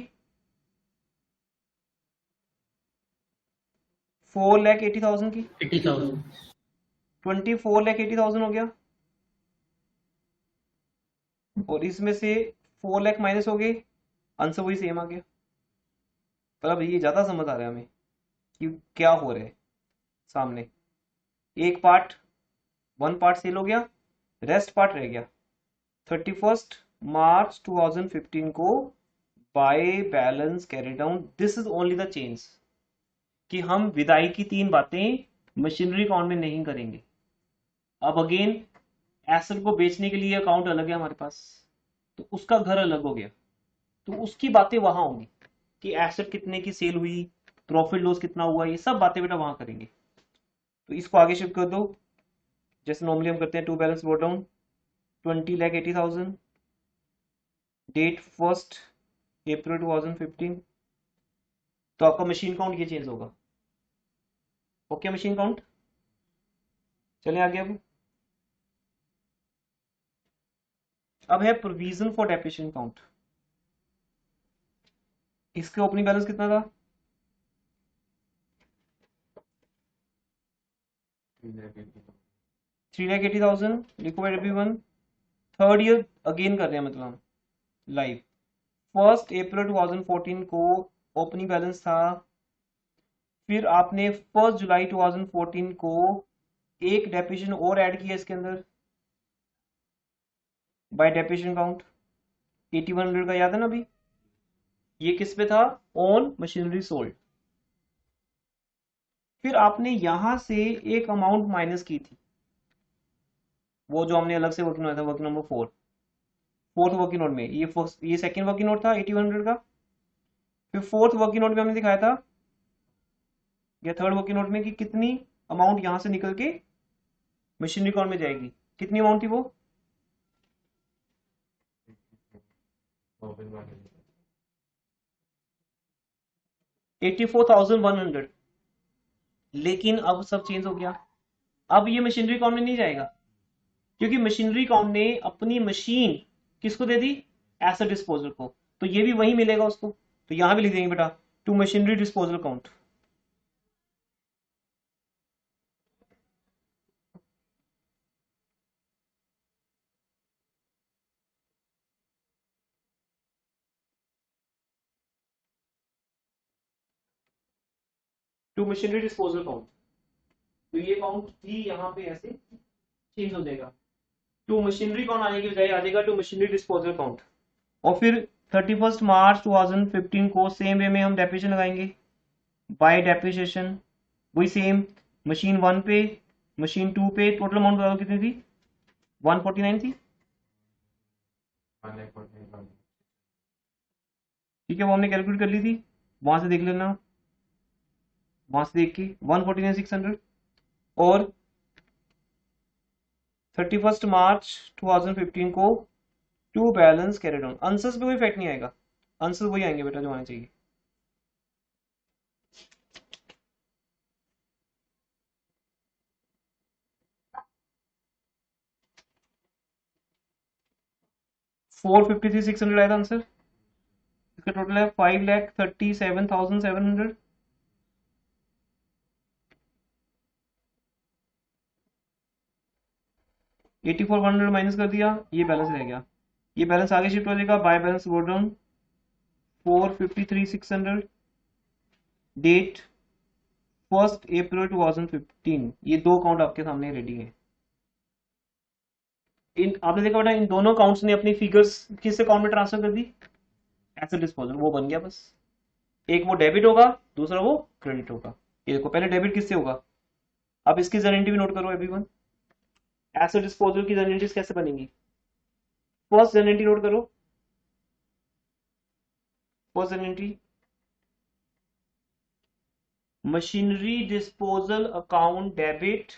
4,80,000 की। 80,000। 24,80,000 हो गया, और इसमें से 4 लाख माइनस हो गए, आंसर वही सेम आ गया। पर अब ये ज्यादा समझ आ रहा है हमें कि क्या हो रहा है सामने। एक पार्ट, 1 पार्ट सेल हो गया, रेस्ट पार्ट रह गया। 31 मार्च 2015 को by balance carry down, this is only the change कि हम विदाई की 3 बातें मशीनरी अकाउंट में नहीं करेंगे। अब अगेन एसेट को बेचने के लिए अकाउंट अलग है हमारे पास, तो उसका घर अलग हो गया, तो उसकी बातें वहां होंगी कि एसेट कितने की सेल हुई, प्रॉफिट लॉस कितना हुआ, ये सब बातें बेटा वहां करेंगे। तो इसको आगे शिफ्ट कर दो, जैसे नॉर्मली हम करते हैं। To balance brought down 20,80,000, date 1 April 2015, तो आपका मशीन काउंट ये चेंज होगा। Okay, machine account. चले आगे। अब है प्रोविजन फॉर डेप्रिसिएशन काउंट। इसके ओपनिंग बैलेंस कितना था? 3,80,000। लिखो एवरीवन, थर्ड ईयर अगेन कर रहे हैं मतलब हम लाइव। 1 अप्रैल 2014 को ओपनिंग बैलेंस था, फिर आपने 1 जुलाई 2014 को एक डेप्रिसिएशन और ऐड किया इसके अंदर बाय डेप्रिसिएशन काउंट 8100 का, याद है ना अभी? ये किस पे था? On machinery sold. फिर आपने यहां से एक अमाउंट माइनस की थी, वो जो हमने अलग से वर्किंग नोट था, working number 4, fourth working note में। ये सेकंड वर्किंग नोट था 8100 का। फिर फोर्थ वर्किंग नोट में हमने दिखाया था, या थर्ड वर्किंग नोट में, कि कितनी अमाउंट यहां से निकल के मशीनरी अकाउंट में जाएगी। कितनी अमाउंट थी वो? 84,100। लेकिन अब सब चेंज हो गया, अब ये मशीनरी अकाउंट में नहीं जाएगा, क्योंकि मशीनरी अकाउंट ने अपनी मशीन किसको दे दी? एसेट डिस्पोजल को, तो ये भी वही मिलेगा उसको। तो यहां भी लिख देंगे बेटा, to machinery disposal account. To machinery disposal account, तो ये अकाउंट भी यहाँ पे ऐसे चेंज हो जाएगा। टू मशीनरी अकाउंट आने की बजाय आ जाएगा टू मशीनरी डिस्पोजल अकाउंट। और फिर 31 मार्च 2015 को सेम वे में हम डेप्रिसिएशन लगाएंगे बाय डेप्रिसिएशन, वही सेम। मशीन 1 पे, मशीन 2 पे टोटल अमाउंट बताओ कितनी थी? 149 थी, ठीक है, वो हमने कैलकुलेट कर ली थी, वहां से देख लेना, वहां से देख के 149,600। और 31 मार्च 2015 को to balance carried on. Answers पे कोई इफेक्ट नहीं आएगा, आंसर वही आएंगे बेटा जो आने चाहिए। $453,600 आया था आंसर। इसका टोटल है 5,37,700। 84,100 माइनस कर दिया, ये बैलेंस रह गया। ये बैलेंस आगे शिफ्ट हो जाएगा बाय बैलेंस गो डाउन 453,600, डेट 1 अप्रैल 2015। ये दो अकाउंट आपके सामने रेडी है। इन आपने देखा बेटा, इन दोनों अकाउंट्स ने अपनी फिगर्स किस अकाउंट में ट्रांसफर कर दी? एसेट डिस्पोजल, वो बन गया बस। एक वो डेबिट होगा, दूसरा वो क्रेडिट होगा। ये देखो, पहले डेबिट किससे होगा? अब इसकी जर्नलिटी भी नोट करो एवरीवन। एसेट डिस्पोजल की जर्नलिटीज कैसे बनेंगी? फर्स्ट जर्नलिटी नोट करो। First journal entry, machinery disposal account debit,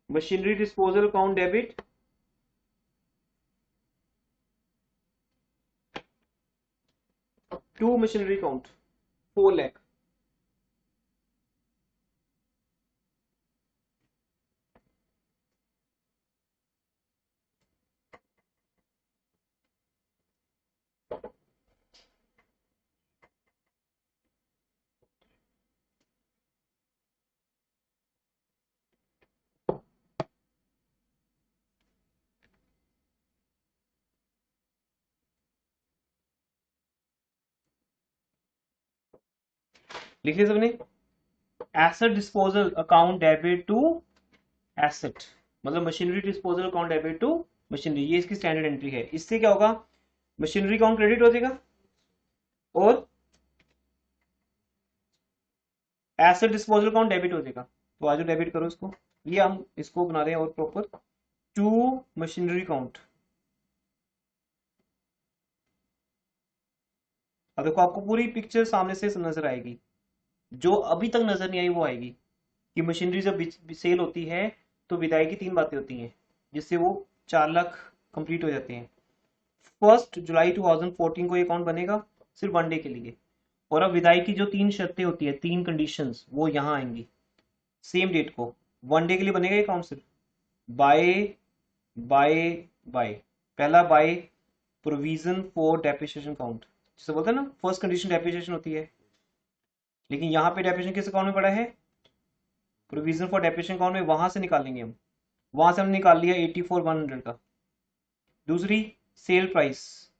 machinery disposal account debit, to machinery account 4 lakh. लिख लिया सबने? Asset disposal account debit to asset, मतलब machinery disposal account debit to machinery, ये इसकी स्टैंडर्ड एंट्री है। इससे क्या होगा, मशीनरी अकाउंट क्रेडिट हो जाएगा और एसेट डिस्पोजल अकाउंट डेबिट हो जाएगा। तो आज डेबिट करो इसको, ये हम इसको बना रहे हैं और प्रॉपर टू मशीनरी अकाउंट। अब देखो आपको पूरी पिक्चर सामने से नजर आएगी, जो अभी तक नजर नहीं आई वो आएगी कि मशीनरी जब सेल होती है तो विदाई की 3 बातें होती हैं जिससे वो 4 लाख कंप्लीट हो जाते हैं। 1 जुलाई 2014 को ये अकाउंट बनेगा सिर्फ 1 डे के लिए, और अब विदाई की जो 3 शर्तें होती है, 3 कंडीशंस, वो यहाँ आएंगी सेम डेट को। 1 डे के लिए बनेगा ये अकाउंट सिर्फ बाय बाय बाय। पहला by provision for depreciation account, जिसे बोलते हैं ना फर्स्ट कंडीशन डेप्रिसिएशन होती है, लेकिन यहाँ पे डेप्रिसिएशन किस अकाउंट में पड़ा है, प्रोविजन फॉर डेप्रिसिएशन अकाउंट में, वहां से निकालेंगे हम। वहां से हमने निकाल लिया 84,100 का। दूसरी cell price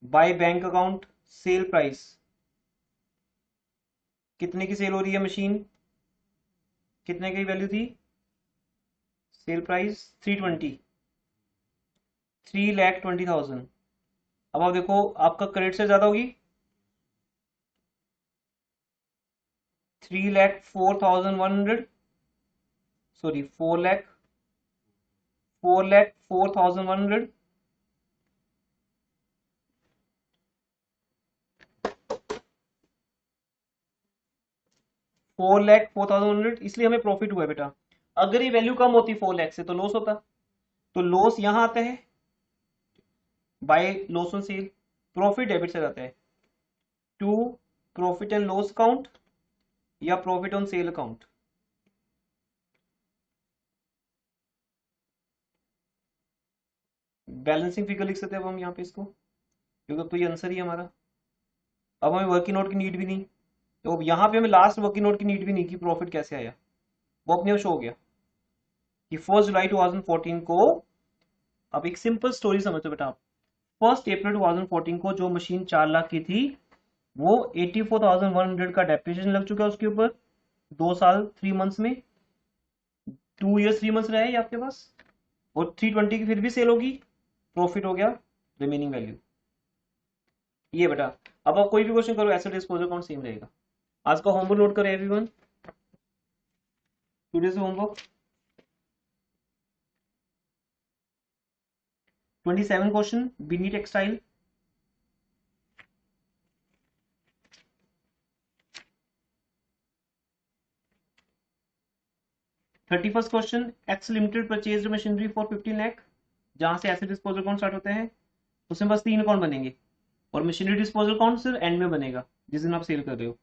by bank account, sale price कितने की सेल हो रही है मशीन, कितने की वैल्यू थी, सेल प्राइस 3,20,000। अब आप देखो आपका क्रेडिट से ज्यादा होगी, 3,04,100, सॉरी 4,04,100। $4,04,100, इसलिए हमें प्रॉफिट हुआ है बेटा। अगर ये वैल्यू कम होती 4 लाख से तो लॉस होता, तो लॉस यहां आता है by loss on sale, profit debit से जाता है to profit and loss account या profit on sale account. Balancing figure लिख सकते हैं अब हम यहाँ पे इसको, क्योंकि अब तो ये आंसर ही है हमारा। अब हमें वर्किंग नोट की नीड भी नहीं, तो अब यहाँ पे हमें लास्ट वर्किंग नोट की नीड भी नहीं कि प्रॉफिट कैसे आया, वो अपने आप शो हो गया कि 1 जुलाई 2014 को। अब एक सिंपल स्टोरी समझो बेटा आप, 1 अप्रैल 2014 को जो मशीन 4 लाख की थी वो 84,100 का डेप्रिसिएशन लग चुका है उसके ऊपर 2 साल 3 मंथ्स में, 2 ईयर्स 3 मंथ्स रहे ये आपके पास, और 320 की फिर भी सेल होगी, प्रॉफिट हो गया रिमेनिंग वैल्यू, ये बेटा। अब आप कोई भी क्वेश्चन करो एसेट डिस्पोजल अकाउंट सेम रहेगा। आज का होमवर्क नोट करो everyone, today's homework 27 question Bini textile. Thirty first question, x limited purchase machinery for 15 lakh, जहां से एसेट डिस्पोजल अकाउंट स्टार्ट होते हैं उसमें बस 3 अकाउंट बनेंगे, और मशीनरी डिस्पोजल अकाउंट सिर्फ एंड में बनेगा जिस दिन आप सेल कर रहे हो।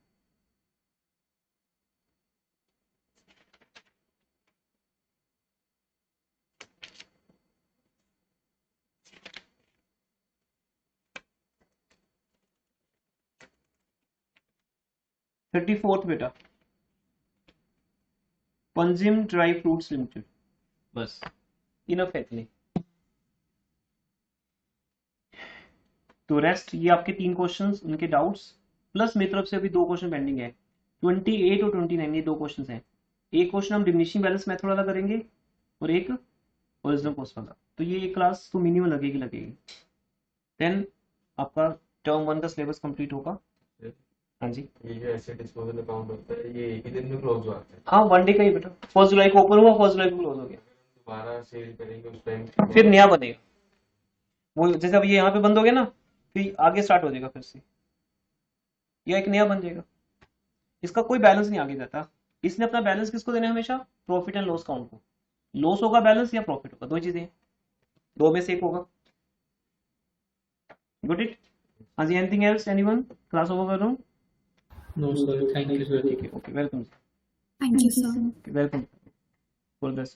थर्टी फोर्थ बेटा, पंजिम ड्राई फ्रूट्स लिमिटेड, बस इनफ है इतने। तो रेस्ट ये आपके 3 क्वेश्चंस, उनके डाउट्स प्लस मेरी तरफ से अभी 2 क्वेश्चन पेंडिंग है, 28 और 29, ये 2 क्वेश्चन हैं। एक क्वेश्चन हम डिमिनिशिंग बैलेंस मेथड वाला करेंगे और एक ओरिजिनल कॉस्ट वाला, तो ये एक क्लास तो मिनिमम लगेगी। देन आपका टर्म 1 का सिलेबस कंप्लीट होगा। हाँ जी, ये जो एसेट डिस्पोजल अकाउंट होता है ये एक ही दिन में क्लोज होता है? हाँ 1 डे का ही बेटा, 1 जुलाई को ओपन हुआ, 1 जुलाई को क्लोज हो गया, दोबारा सेल करेंगे उस टाइम फिर नया बनेगा वो, जैसे अब ये यहाँ पे बंद हो गया ना, फिर आगे स्टार्ट हो जाएगा फिर से, या एक नया बन जाएगा। इसका कोई बैलेंस नहीं आगे जाता, इसने अपना बैलेंस किसको देना है हमेशा, प्रॉफिट एंड लॉस अकाउंट को। लॉस होगा बैलेंस या प्रॉफिट होगा, 2 चीजें, 2 में से एक होगा। Good it. हाँ जी, anything else anyone, class over कर रहा हूँ। No sir, thank you sir. ठीक है, okay, welcome, Thank you, sir. Welcome for this.